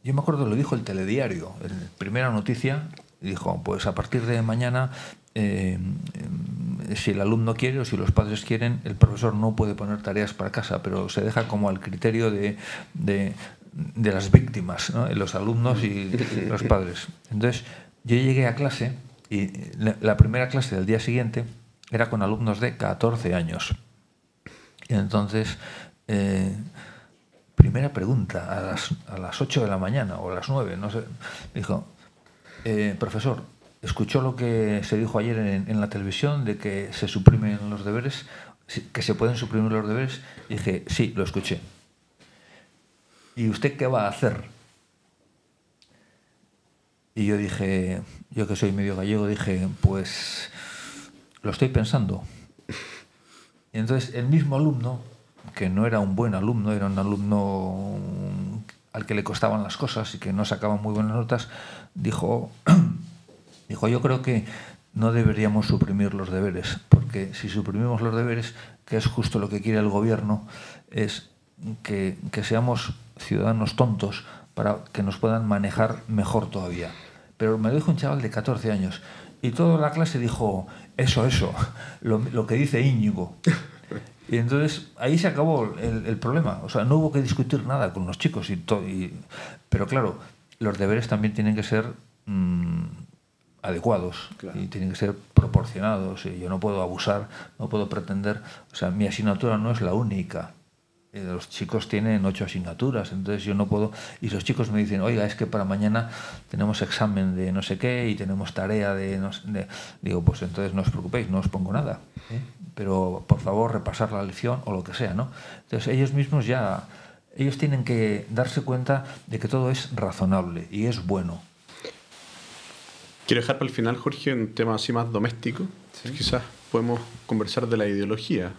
yo me acuerdo, lo dijo el Telediario, en primera noticia, dijo, pues a partir de mañana, si el alumno quiere o si los padres quieren, el profesor no puede poner tareas para casa, pero se deja como al criterio de las víctimas, ¿no? Los alumnos y los padres. Entonces, yo llegué a clase y la primera clase del día siguiente era con alumnos de 14 años. Y entonces, primera pregunta, a las 8 de la mañana o a las 9, no sé, dijo, profesor, ¿escuchó lo que se dijo ayer en la televisión de que se suprimen los deberes, que se pueden suprimir los deberes? Y dije, sí, lo escuché. ¿Y usted qué va a hacer? Y yo dije, yo que soy medio gallego, dije, pues lo estoy pensando. Y entonces el mismo alumno, que no era un buen alumno, era un alumno al que le costaban las cosas y que no sacaba muy buenas notas, dijo, yo creo que no deberíamos suprimir los deberes, porque si suprimimos los deberes, que es justo lo que quiere el gobierno, es que seamos ciudadanos tontos para que nos puedan manejar mejor todavía. Pero me lo dijo un chaval de 14 años y toda la clase dijo, eso, lo que dice Íñigo. Y entonces ahí se acabó el problema. O sea, no hubo que discutir nada con los chicos. Pero claro, los deberes también tienen que ser adecuados, claro, y tienen que ser proporcionados. Y yo no puedo abusar, no puedo pretender... O sea, mi asignatura no es la única. Los chicos tienen 8 asignaturas, entonces yo no puedo... Y los chicos me dicen, oiga, es que para mañana tenemos examen de no sé qué y tenemos tarea de... Digo, pues entonces no os preocupéis, no os pongo nada, pero por favor repasar la lección o lo que sea, ¿no? Entonces ellos mismos ya ellos tienen que darse cuenta de que todo es razonable y es bueno. Quiero dejar para el final, Jorge, un tema así más doméstico. ¿Sí? Quizás podemos conversar de la ideología.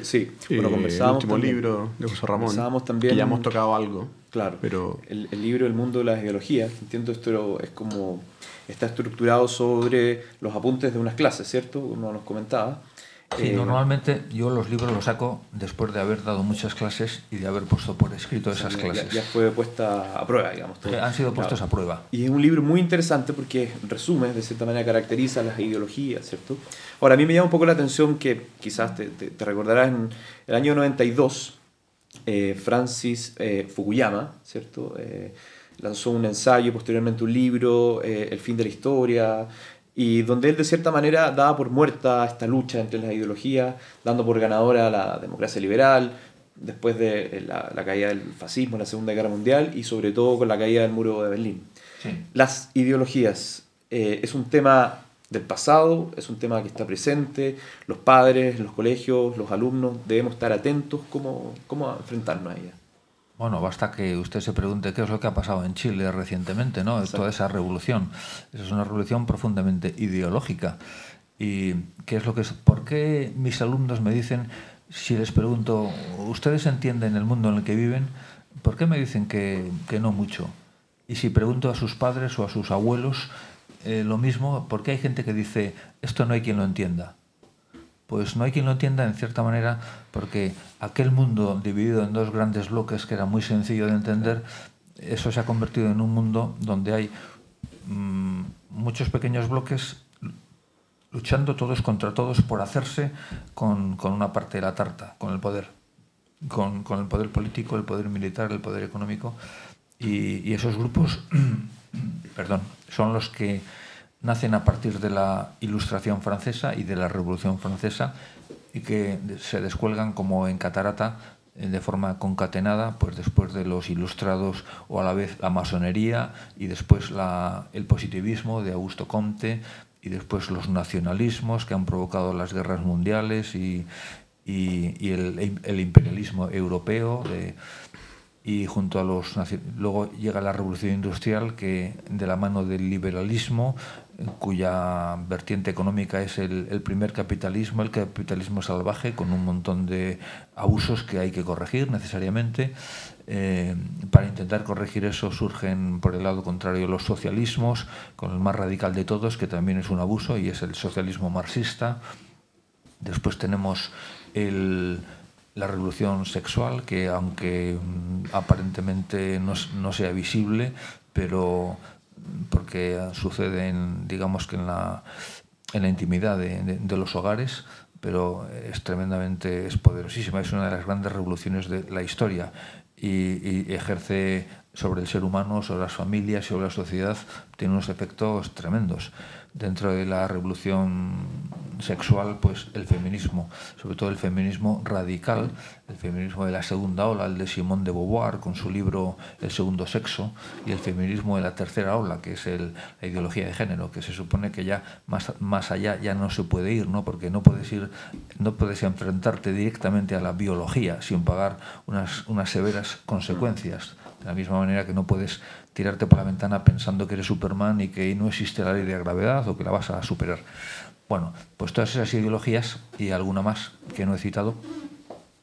Sí, bueno, conversábamos el último también, libro de José Ramón, también, que ya hemos tocado algo. Claro, pero el libro El mundo de las ideologías, entiendo esto es como está estructurado sobre los apuntes de unas clases, ¿cierto? Como nos comentaba. Sí, normalmente yo los libros los saco después de haber dado muchas clases y de haber puesto por escrito esas clases. Ya fue puesta a prueba, digamos. Han sido puestos a prueba. Y es un libro muy interesante porque resume, de cierta manera caracteriza las ideologías, ¿cierto? Ahora, a mí me llama un poco la atención que quizás te recordarás en el año 92, Francis Fukuyama, ¿cierto? Lanzó un ensayo, posteriormente un libro, El fin de la historia, y donde él de cierta manera daba por muerta esta lucha entre las ideologías, dando por ganadora la democracia liberal, después de la caída del fascismo en la Segunda Guerra Mundial y sobre todo con la caída del muro de Berlín. Sí. Las ideologías, ¿es un tema del pasado? ¿Es un tema que está presente? ¿Los padres, los colegios, los alumnos debemos estar atentos? ¿Cómo enfrentarnos a ellas? Bueno, basta que usted se pregunte qué es lo que ha pasado en Chile recientemente, ¿no? Toda esa revolución. Esa es una revolución profundamente ideológica. ¿Y qué es lo que es? ¿Por qué mis alumnos me dicen, si les pregunto, ¿ustedes entienden el mundo en el que viven? ¿Por qué me dicen que no mucho? Y si pregunto a sus padres o a sus abuelos lo mismo, ¿por qué hay gente que dice, esto no hay quien lo entienda? Pues no hay quien lo entienda en cierta manera porque aquel mundo dividido en dos grandes bloques que era muy sencillo de entender, eso se ha convertido en un mundo donde hay muchos pequeños bloques luchando todos contra todos por hacerse con una parte de la tarta, con el poder, con el poder político, el poder militar, el poder económico, y esos grupos son los que nacen a partir de la Ilustración francesa y de la Revolución francesa y que se descuelgan como en catarata de forma concatenada, pues después de los ilustrados o a la vez la masonería y después el positivismo de Augusto Comte y después los nacionalismos que han provocado las guerras mundiales y el imperialismo europeo y junto a luego llega la revolución industrial que de la mano del liberalismo, cuya vertiente económica es el primer capitalismo, el capitalismo salvaje, con un montón de abusos que hay que corregir necesariamente. Para intentar corregir eso surgen por el lado contrario los socialismos, con el más radical de todos, que también es un abuso, y es el socialismo marxista. Después tenemos la revolución sexual, que aunque aparentemente no sea visible, pero porque sucede digamos que en la intimidad de los hogares, pero es poderosísima, es una de las grandes revoluciones de la historia y ejerce sobre el ser humano, sobre las familias, sobre la sociedad, tiene unos efectos tremendos. Dentro de la revolución sexual, pues el feminismo, sobre todo el feminismo radical, el feminismo de la segunda ola, el de Simone de Beauvoir con su libro El segundo sexo, y el feminismo de la tercera ola, que es la ideología de género, que se supone que ya más allá ya no se puede ir, ¿no? Porque no puedes enfrentarte directamente a la biología sin pagar unas severas consecuencias. De la misma manera que no puedes tirarte por la ventana pensando que eres Superman y que no existe la ley de gravedad o que la vas a superar. Bueno, pues todas esas ideologías y alguna más que no he citado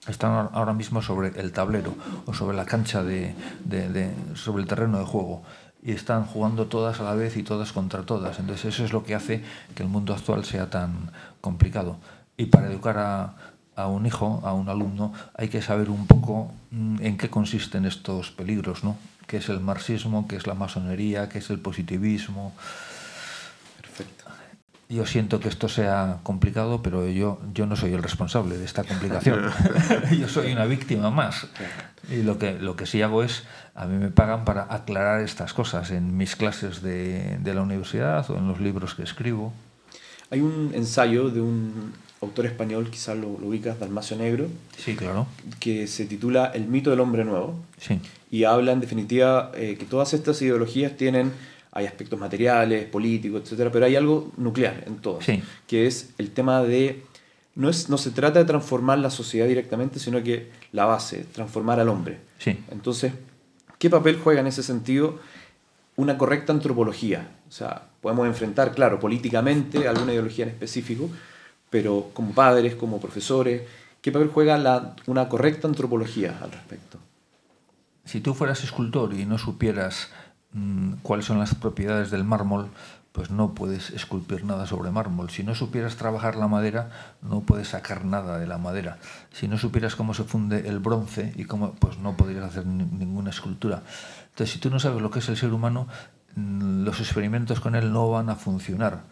están ahora mismo sobre el tablero o sobre la cancha sobre el terreno de juego y están jugando todas a la vez y todas contra todas. Entonces eso es lo que hace que el mundo actual sea tan complicado. Y para educar a un hijo, a un alumno, hay que saber un poco en qué consisten estos peligros, ¿no? Qué es el marxismo, qué es la masonería, qué es el positivismo. Perfecto. Yo siento que esto sea complicado, pero yo no soy el responsable de esta complicación. Yo soy una víctima más. Y lo que sí hago es, a mí me pagan para aclarar estas cosas en mis clases de la universidad o en los libros que escribo. Hay un ensayo de un autor español, quizás lo ubicas, Dalmacio Negro. Sí, claro. Que se titula El mito del hombre nuevo. Sí. Y habla, en definitiva, que todas estas ideologías hay aspectos materiales, políticos, etcétera, pero hay algo nuclear en todo, sí. Que es el tema de no se trata de transformar la sociedad directamente, sino que la base, transformar al hombre. Sí. Entonces, ¿qué papel juega en ese sentido una correcta antropología? O sea, podemos enfrentar, claro, políticamente alguna ideología en específico, pero como padres, como profesores, ¿qué papel juega una correcta antropología al respecto? Si tú fueras escultor y no supieras cuáles son las propiedades del mármol, pues no puedes esculpir nada sobre mármol. Si no supieras trabajar la madera, no puedes sacar nada de la madera. Si no supieras cómo se funde el bronce, pues no podrías hacer ninguna escultura. Entonces, si tú no sabes lo que es el ser humano, los experimentos con él no van a funcionar.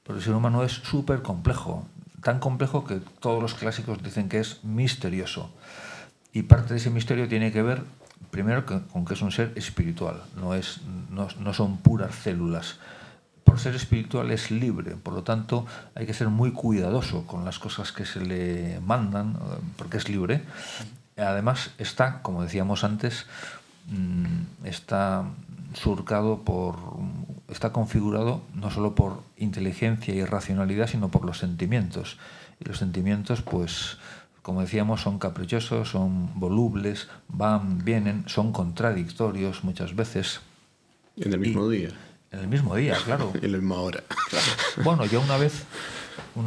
Porque el ser humano es súper complejo, tan complejo que todos los clásicos dicen que es misterioso. Y parte de ese misterio tiene que ver, primero, con que es un ser espiritual, no son puras células. Por ser espiritual es libre, por lo tanto hay que ser muy cuidadoso con las cosas que se le mandan, porque es libre. Además está, como decíamos antes, está configurado no solo por inteligencia y racionalidad, sino por los sentimientos. Y los sentimientos, pues, como decíamos, son caprichosos, son volubles, van, vienen, son contradictorios muchas veces. En el mismo día. En el mismo día, claro. En la misma hora. Claro. Bueno, yo una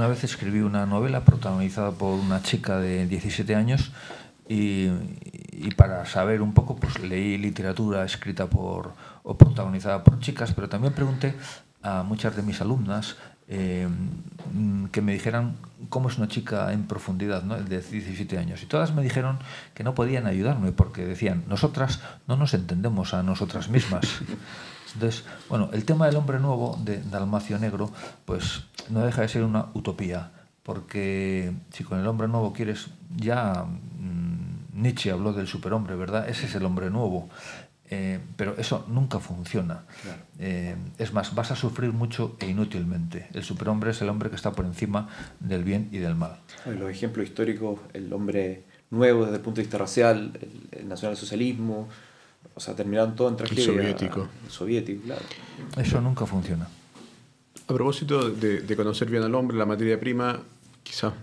vez escribí una novela protagonizada por una chica de 17 años y para saber un poco, pues leí literatura escrita o protagonizada por chicas, pero también pregunté a muchas de mis alumnas que me dijeran cómo es una chica en profundidad, ¿no? De 17 años. Y todas me dijeron que no podían ayudarme porque decían, nosotras no nos entendemos a nosotras mismas. Entonces, bueno, el tema del hombre nuevo de Dalmacio Negro, pues no deja de ser una utopía, porque si con el hombre nuevo quieres, ya Nietzsche habló del superhombre, ¿verdad? Ese es el hombre nuevo, pero eso nunca funciona. Claro. Es más, vas a sufrir mucho e inútilmente. El superhombre es el hombre que está por encima del bien y del mal. Los ejemplos históricos, el hombre nuevo desde el punto de vista racial, el nacionalsocialismo, o sea, terminaron todo en tragedia. El soviético, claro. Eso nunca funciona. A propósito de conocer bien al hombre, la materia prima, quizás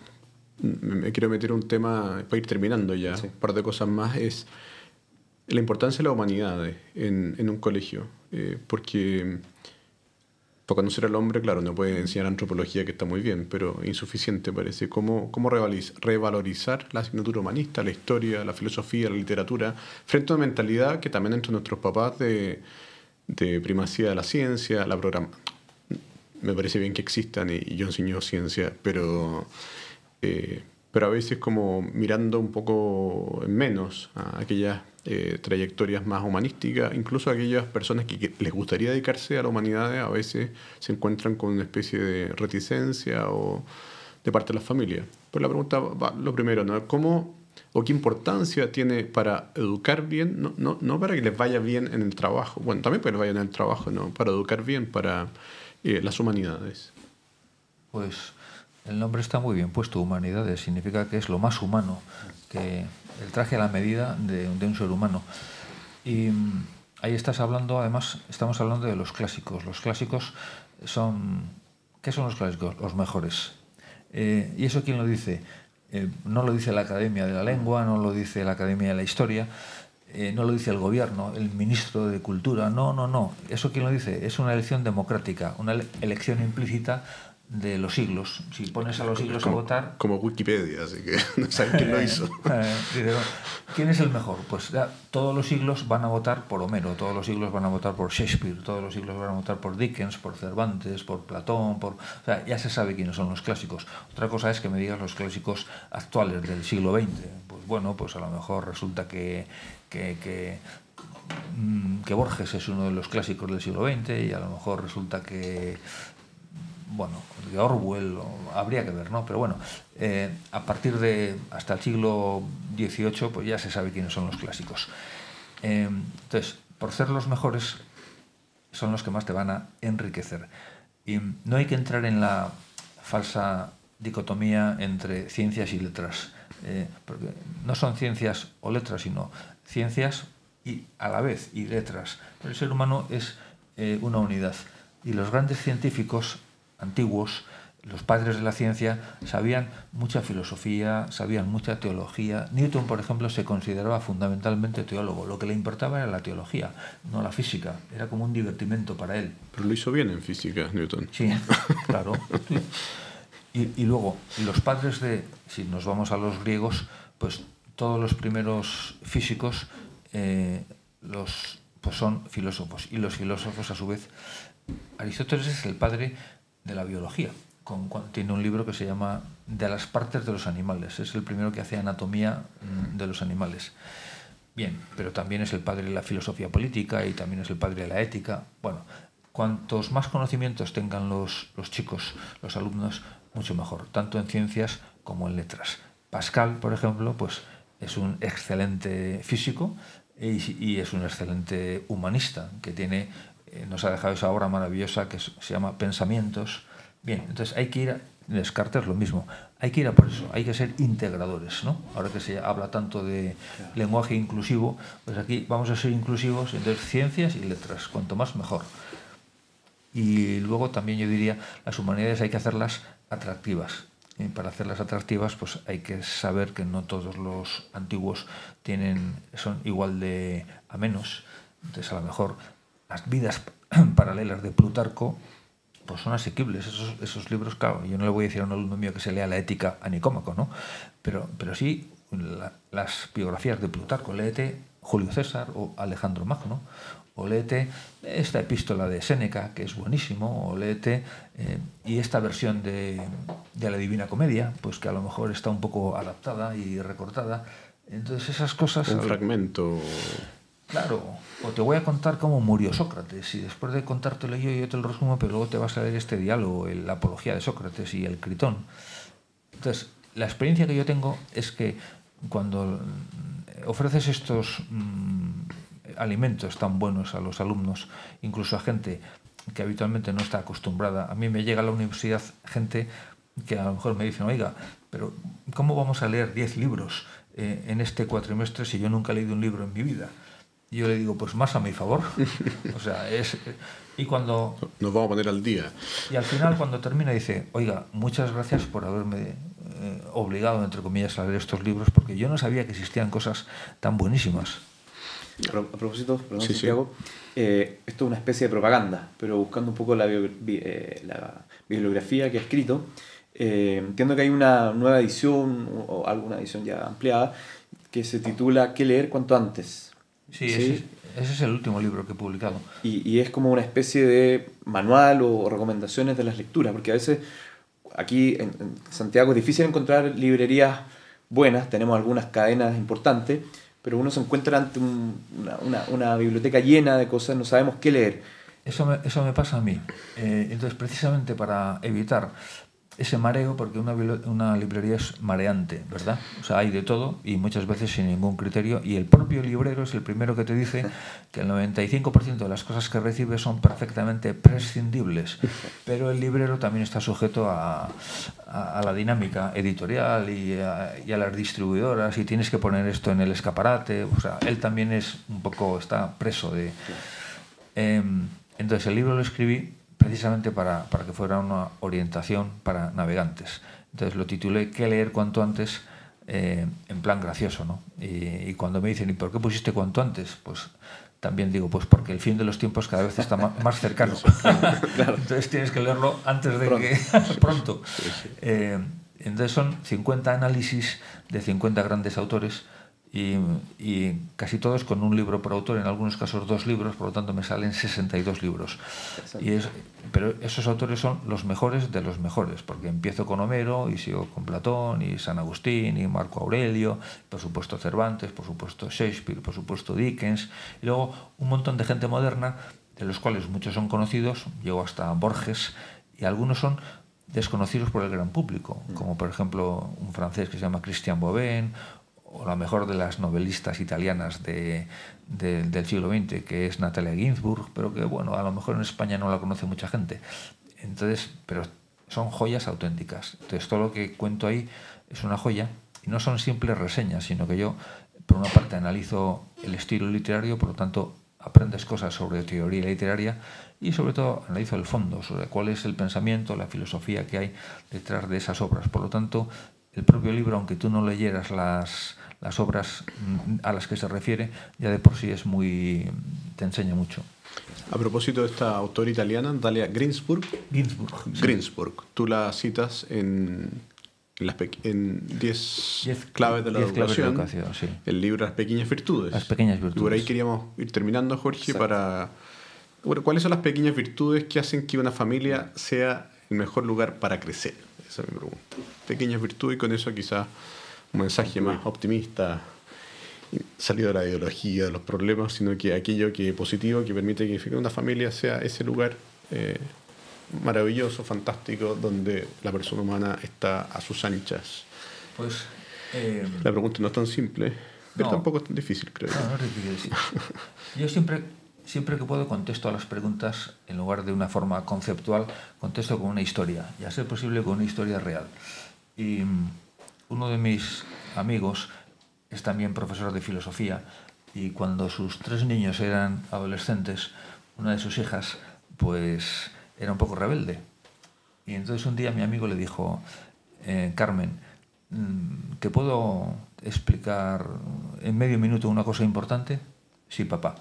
me quiero meter un tema para ir terminando ya. Sí. Un par de cosas más es la importancia de la humanidad en un colegio. Porque para conocer al hombre, claro, no puede enseñar antropología, que está muy bien, pero insuficiente parece. ¿Cómo revalorizar la asignatura humanista, la historia, la filosofía, la literatura, frente a una mentalidad que también entre nuestros papás de primacía de la ciencia, la programa? Me parece bien que existan y yo enseño ciencia, pero a veces como mirando un poco en menos a aquellas trayectorias más humanísticas, incluso aquellas personas que les gustaría dedicarse a la humanidad, a veces se encuentran con una especie de reticencia o de parte de las familias. Pues la pregunta va, lo primero, ¿no? ¿Cómo o qué importancia tiene para educar bien, no para que les vaya bien en el trabajo, bueno, también para que les vaya en el trabajo, ¿no? Para educar bien, para las humanidades? Pues el nombre está muy bien puesto, humanidades, significa que es lo más humano, que el traje a la medida de un ser humano. Y ahí estás hablando, además, estamos hablando de los clásicos. Los clásicos son... ¿Qué son los clásicos? Los mejores. ¿Y eso quién lo dice? No lo dice la Academia de la Lengua, no lo dice la Academia de la Historia, no lo dice el gobierno, el ministro de Cultura, no. ¿Eso quién lo dice? Es una elección democrática, una elección implícita de los siglos. Si pones a los siglos a votar... Como Wikipedia, así que no saben quién lo hizo. ¿Quién es el mejor? Pues ya, todos los siglos van a votar por Homero, todos los siglos van a votar por Shakespeare, todos los siglos van a votar por Dickens, por Cervantes, por Platón, o sea, ya se sabe quiénes son los clásicos. Otra cosa es que me digas los clásicos actuales del siglo XX. Pues bueno, pues a lo mejor resulta que Borges es uno de los clásicos del siglo XX y a lo mejor resulta que... Bueno, de Orwell, habría que ver, ¿no? Pero bueno, a partir de hasta el siglo XVIII, pues ya se sabe quiénes son los clásicos. Entonces, por ser los mejores, son los que más te van a enriquecer. Y no hay que entrar en la falsa dicotomía entre ciencias y letras, porque no son ciencias o letras, sino ciencias y a la vez y letras. Pero el ser humano es una unidad. Y los grandes científicos antiguos los padres de la ciencia sabían mucha filosofía, sabían mucha teología. Newton, por ejemplo, se consideraba fundamentalmente teólogo. Lo que le importaba era la teología, no la física. Era como un divertimento para él. Pero lo hizo bien en física, Newton. Sí, claro. Y luego, los padres si nos vamos a los griegos, pues todos los primeros físicos pues son filósofos. Y los filósofos, a su vez, Aristóteles es el padre de la biología. Tiene un libro que se llama De las partes de los animales. Es el primero que hace anatomía de los animales. Bien, pero también es el padre de la filosofía política y también es el padre de la ética. Bueno, cuantos más conocimientos tengan los chicos, los alumnos, mucho mejor, tanto en ciencias como en letras. Pascal, por ejemplo, pues es un excelente físico y es un excelente humanista, que nos ha dejado esa obra maravillosa que se llama Pensamientos. Bien, entonces hay que ir Descartes lo mismo, hay que ir a por eso, hay que ser integradores, ¿no? Ahora que se habla tanto de lenguaje inclusivo, pues aquí vamos a ser inclusivos, entonces ciencias y letras, cuanto más mejor. Y luego también yo diría, las humanidades hay que hacerlas atractivas. Y para hacerlas atractivas, pues hay que saber que no todos los antiguos son igual de amenos. Entonces, a lo mejor las vidas paralelas de Plutarco pues son asequibles. Esos libros, claro, yo no le voy a decir a un alumno mío que se lea la Ética a Nicómaco, ¿no? Pero sí las biografías de Plutarco. Léete Julio César o Alejandro Magno, o léete esta epístola de Séneca, que es buenísimo, o léete y esta versión de la Divina Comedia, pues que a lo mejor está un poco adaptada y recortada. Entonces esas cosas... Un fragmento... Claro, o te voy a contar cómo murió Sócrates, y después de contártelo yo te lo resumo, pero luego te vas a leer este diálogo, la apología de Sócrates y el Critón. Entonces, la experiencia que yo tengo es que cuando ofreces estos alimentos tan buenos a los alumnos, incluso a gente que habitualmente no está acostumbrada, a mí me llega a la universidad gente que a lo mejor me dicen, oiga, pero ¿cómo vamos a leer 10 libros en este cuatrimestre si yo nunca he leído un libro en mi vida? Y yo le digo, pues más a mi favor. O sea, y cuando... Nos vamos a poner al día. Y al final, cuando termina, dice, oiga, muchas gracias por haberme obligado, entre comillas, a leer estos libros, porque yo no sabía que existían cosas tan buenísimas. A propósito, perdón, sí, Santiago, esto es una especie de propaganda, pero buscando un poco la bibliografía que ha escrito, entiendo que hay una nueva edición, o alguna edición ya ampliada, que se titula ¿Qué leer cuanto antes? Sí, ese es el último libro que he publicado. Y es como una especie de manual o recomendaciones de las lecturas, porque a veces aquí en Santiago es difícil encontrar librerías buenas, tenemos algunas cadenas importantes, pero uno se encuentra ante una biblioteca llena de cosas, no sabemos qué leer. Eso me pasa a mí. Entonces, precisamente para evitar ese mareo, porque una librería es mareante, ¿verdad? O sea, hay de todo y muchas veces sin ningún criterio, y el propio librero es el primero que te dice que el 95% de las cosas que recibe son perfectamente prescindibles, pero el librero también está sujeto a la dinámica editorial y a las distribuidoras, y tienes que poner esto en el escaparate. O sea, él también está preso de... Entonces el libro lo escribí precisamente para que fuera una orientación para navegantes. Entonces lo titulé ¿Qué leer cuanto antes? En plan gracioso, ¿no? Y cuando me dicen ¿y por qué pusiste cuanto antes? Pues también digo, pues porque el fin de los tiempos cada vez está más cercano. Claro. Entonces tienes que leerlo antes de pronto. Entonces son 50 análisis de 50 grandes autores, y casi todos con un libro por autor, en algunos casos 2 libros, por lo tanto me salen 62 libros. Pero esos autores son los mejores de los mejores, porque empiezo con Homero y sigo con Platón y San Agustín y Marco Aurelio, por supuesto Cervantes, por supuesto Shakespeare, por supuesto Dickens, y luego un montón de gente moderna, de los cuales muchos son conocidos, llego hasta Borges, y algunos son desconocidos por el gran público, como por ejemplo un francés que se llama Christian Bobin, o la mejor de las novelistas italianas del siglo XX, que es Natalia Ginzburg, pero que, bueno, a lo mejor en España no la conoce mucha gente. Entonces, pero son joyas auténticas. Entonces, todo lo que cuento ahí es una joya, y no son simples reseñas, sino que yo, por una parte, analizo el estilo literario, por lo tanto, aprendes cosas sobre teoría literaria y sobre todo analizo el fondo, sobre cuál es el pensamiento, la filosofía que hay detrás de esas obras. Por lo tanto, el propio libro, aunque tú no leyeras las obras a las que se refiere, ya de por sí te enseña mucho. A propósito de esta autora italiana, Dalia Ginsburg, tú la citas en 10 claves de la educación, sí. El libro Las pequeñas virtudes. Las pequeñas virtudes. Y por ahí queríamos ir terminando, Jorge, Bueno, ¿cuáles son las pequeñas virtudes que hacen que una familia sea el mejor lugar para crecer? Esa es mi pregunta. Pequeñas virtudes, y con eso quizás un mensaje más optimista, salido de la ideología, de los problemas, sino que aquello que es positivo, que permite que una familia sea ese lugar maravilloso, fantástico, donde la persona humana está a sus anchas. Pues la pregunta no es tan simple, pero tampoco es tan difícil, creo. No es difícil. Yo siempre que puedo contesto a las preguntas, en lugar de una forma conceptual, contesto con una historia, y a ser posible con una historia real. Y uno de mis amigos es también profesor de filosofía, y cuando sus 3 niños eran adolescentes, una de sus hijas pues era un poco rebelde. Y entonces un día mi amigo le dijo: Carmen, ¿te puedo explicar en medio minuto una cosa importante? Sí, papá.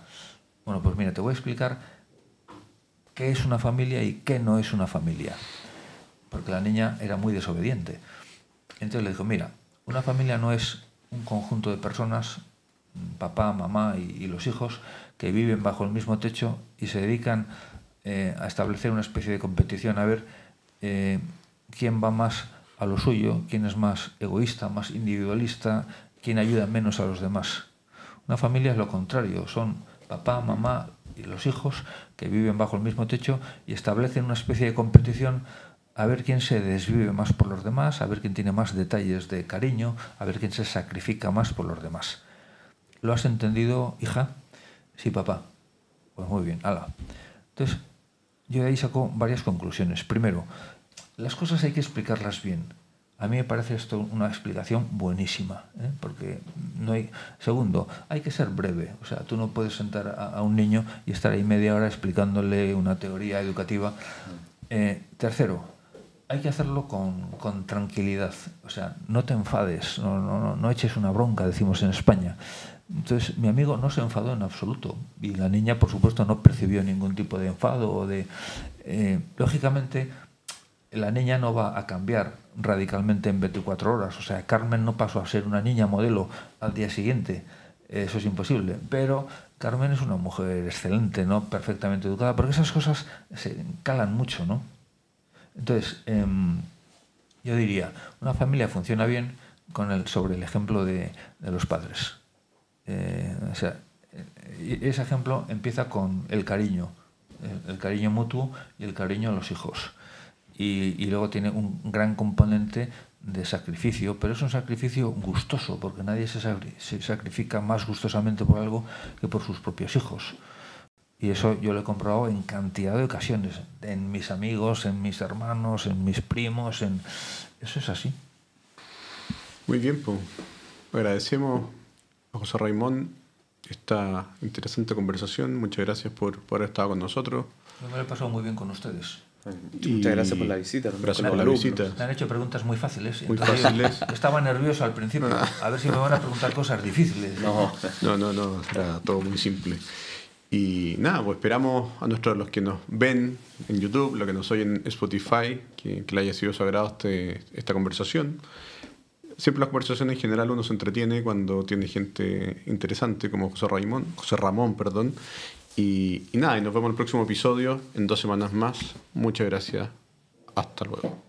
Bueno, pues mira, te voy a explicar qué es una familia y qué no es una familia. Porque la niña era muy desobediente. Entonces le dijo: mira, una familia no es un conjunto de personas, papá, mamá y los hijos, que viven bajo el mismo techo y se dedican a establecer una especie de competición a ver quién va más a lo suyo, quién es más egoísta, más individualista, quién ayuda menos a los demás. Una familia es lo contrario, son papá, mamá y los hijos que viven bajo el mismo techo y establecen una especie de competición a ver quién se desvive más por los demás, a ver quién tiene más detalles de cariño, a ver quién se sacrifica más por los demás. ¿Lo has entendido, hija? Sí, papá. Pues muy bien, hala. Entonces, yo de ahí saco varias conclusiones. Primero, las cosas hay que explicarlas bien. A mí me parece esto una explicación buenísima, porque no hay... Segundo, hay que ser breve. O sea, tú no puedes sentar a un niño y estar ahí media hora explicándole una teoría educativa. Tercero, hay que hacerlo con tranquilidad. O sea, no te enfades, no eches una bronca, decimos en España. Entonces, mi amigo no se enfadó en absoluto. Y la niña, por supuesto, no percibió ningún tipo de enfado o de... lógicamente, la niña no va a cambiar radicalmente en 24 horas. O sea, Carmen no pasó a ser una niña modelo al día siguiente. Eso es imposible. Pero Carmen es una mujer excelente, ¿no? Perfectamente educada, porque esas cosas se calan mucho, ¿no? Entonces, yo diría, una familia funciona bien sobre el ejemplo de los padres. O sea, ese ejemplo empieza con el cariño mutuo y el cariño a los hijos. Y luego tiene un gran componente de sacrificio, pero es un sacrificio gustoso, porque nadie se sacrifica más gustosamente por algo que por sus propios hijos. Y eso yo lo he comprobado en cantidad de ocasiones, en mis amigos, en mis hermanos, en mis primos, eso es así. Muy bien, pues agradecemos a José Raimón esta interesante conversación. Muchas gracias por haber estado con nosotros. Yo me lo he pasado muy bien con ustedes. Muchas gracias por la visita. Gracias por la visita. Me han hecho preguntas muy fáciles. Muy fáciles. Estaba nervioso al principio. A ver si me van a preguntar cosas difíciles. No, era todo muy simple. Y nada, pues esperamos a los que nos ven en YouTube, los que nos oyen en Spotify, que le haya sido sagrado esta conversación. Siempre las conversaciones en general uno se entretiene cuando tiene gente interesante como José Ramón. Y nada, y nos vemos en el próximo episodio en 2 semanas más. Muchas gracias. Hasta luego.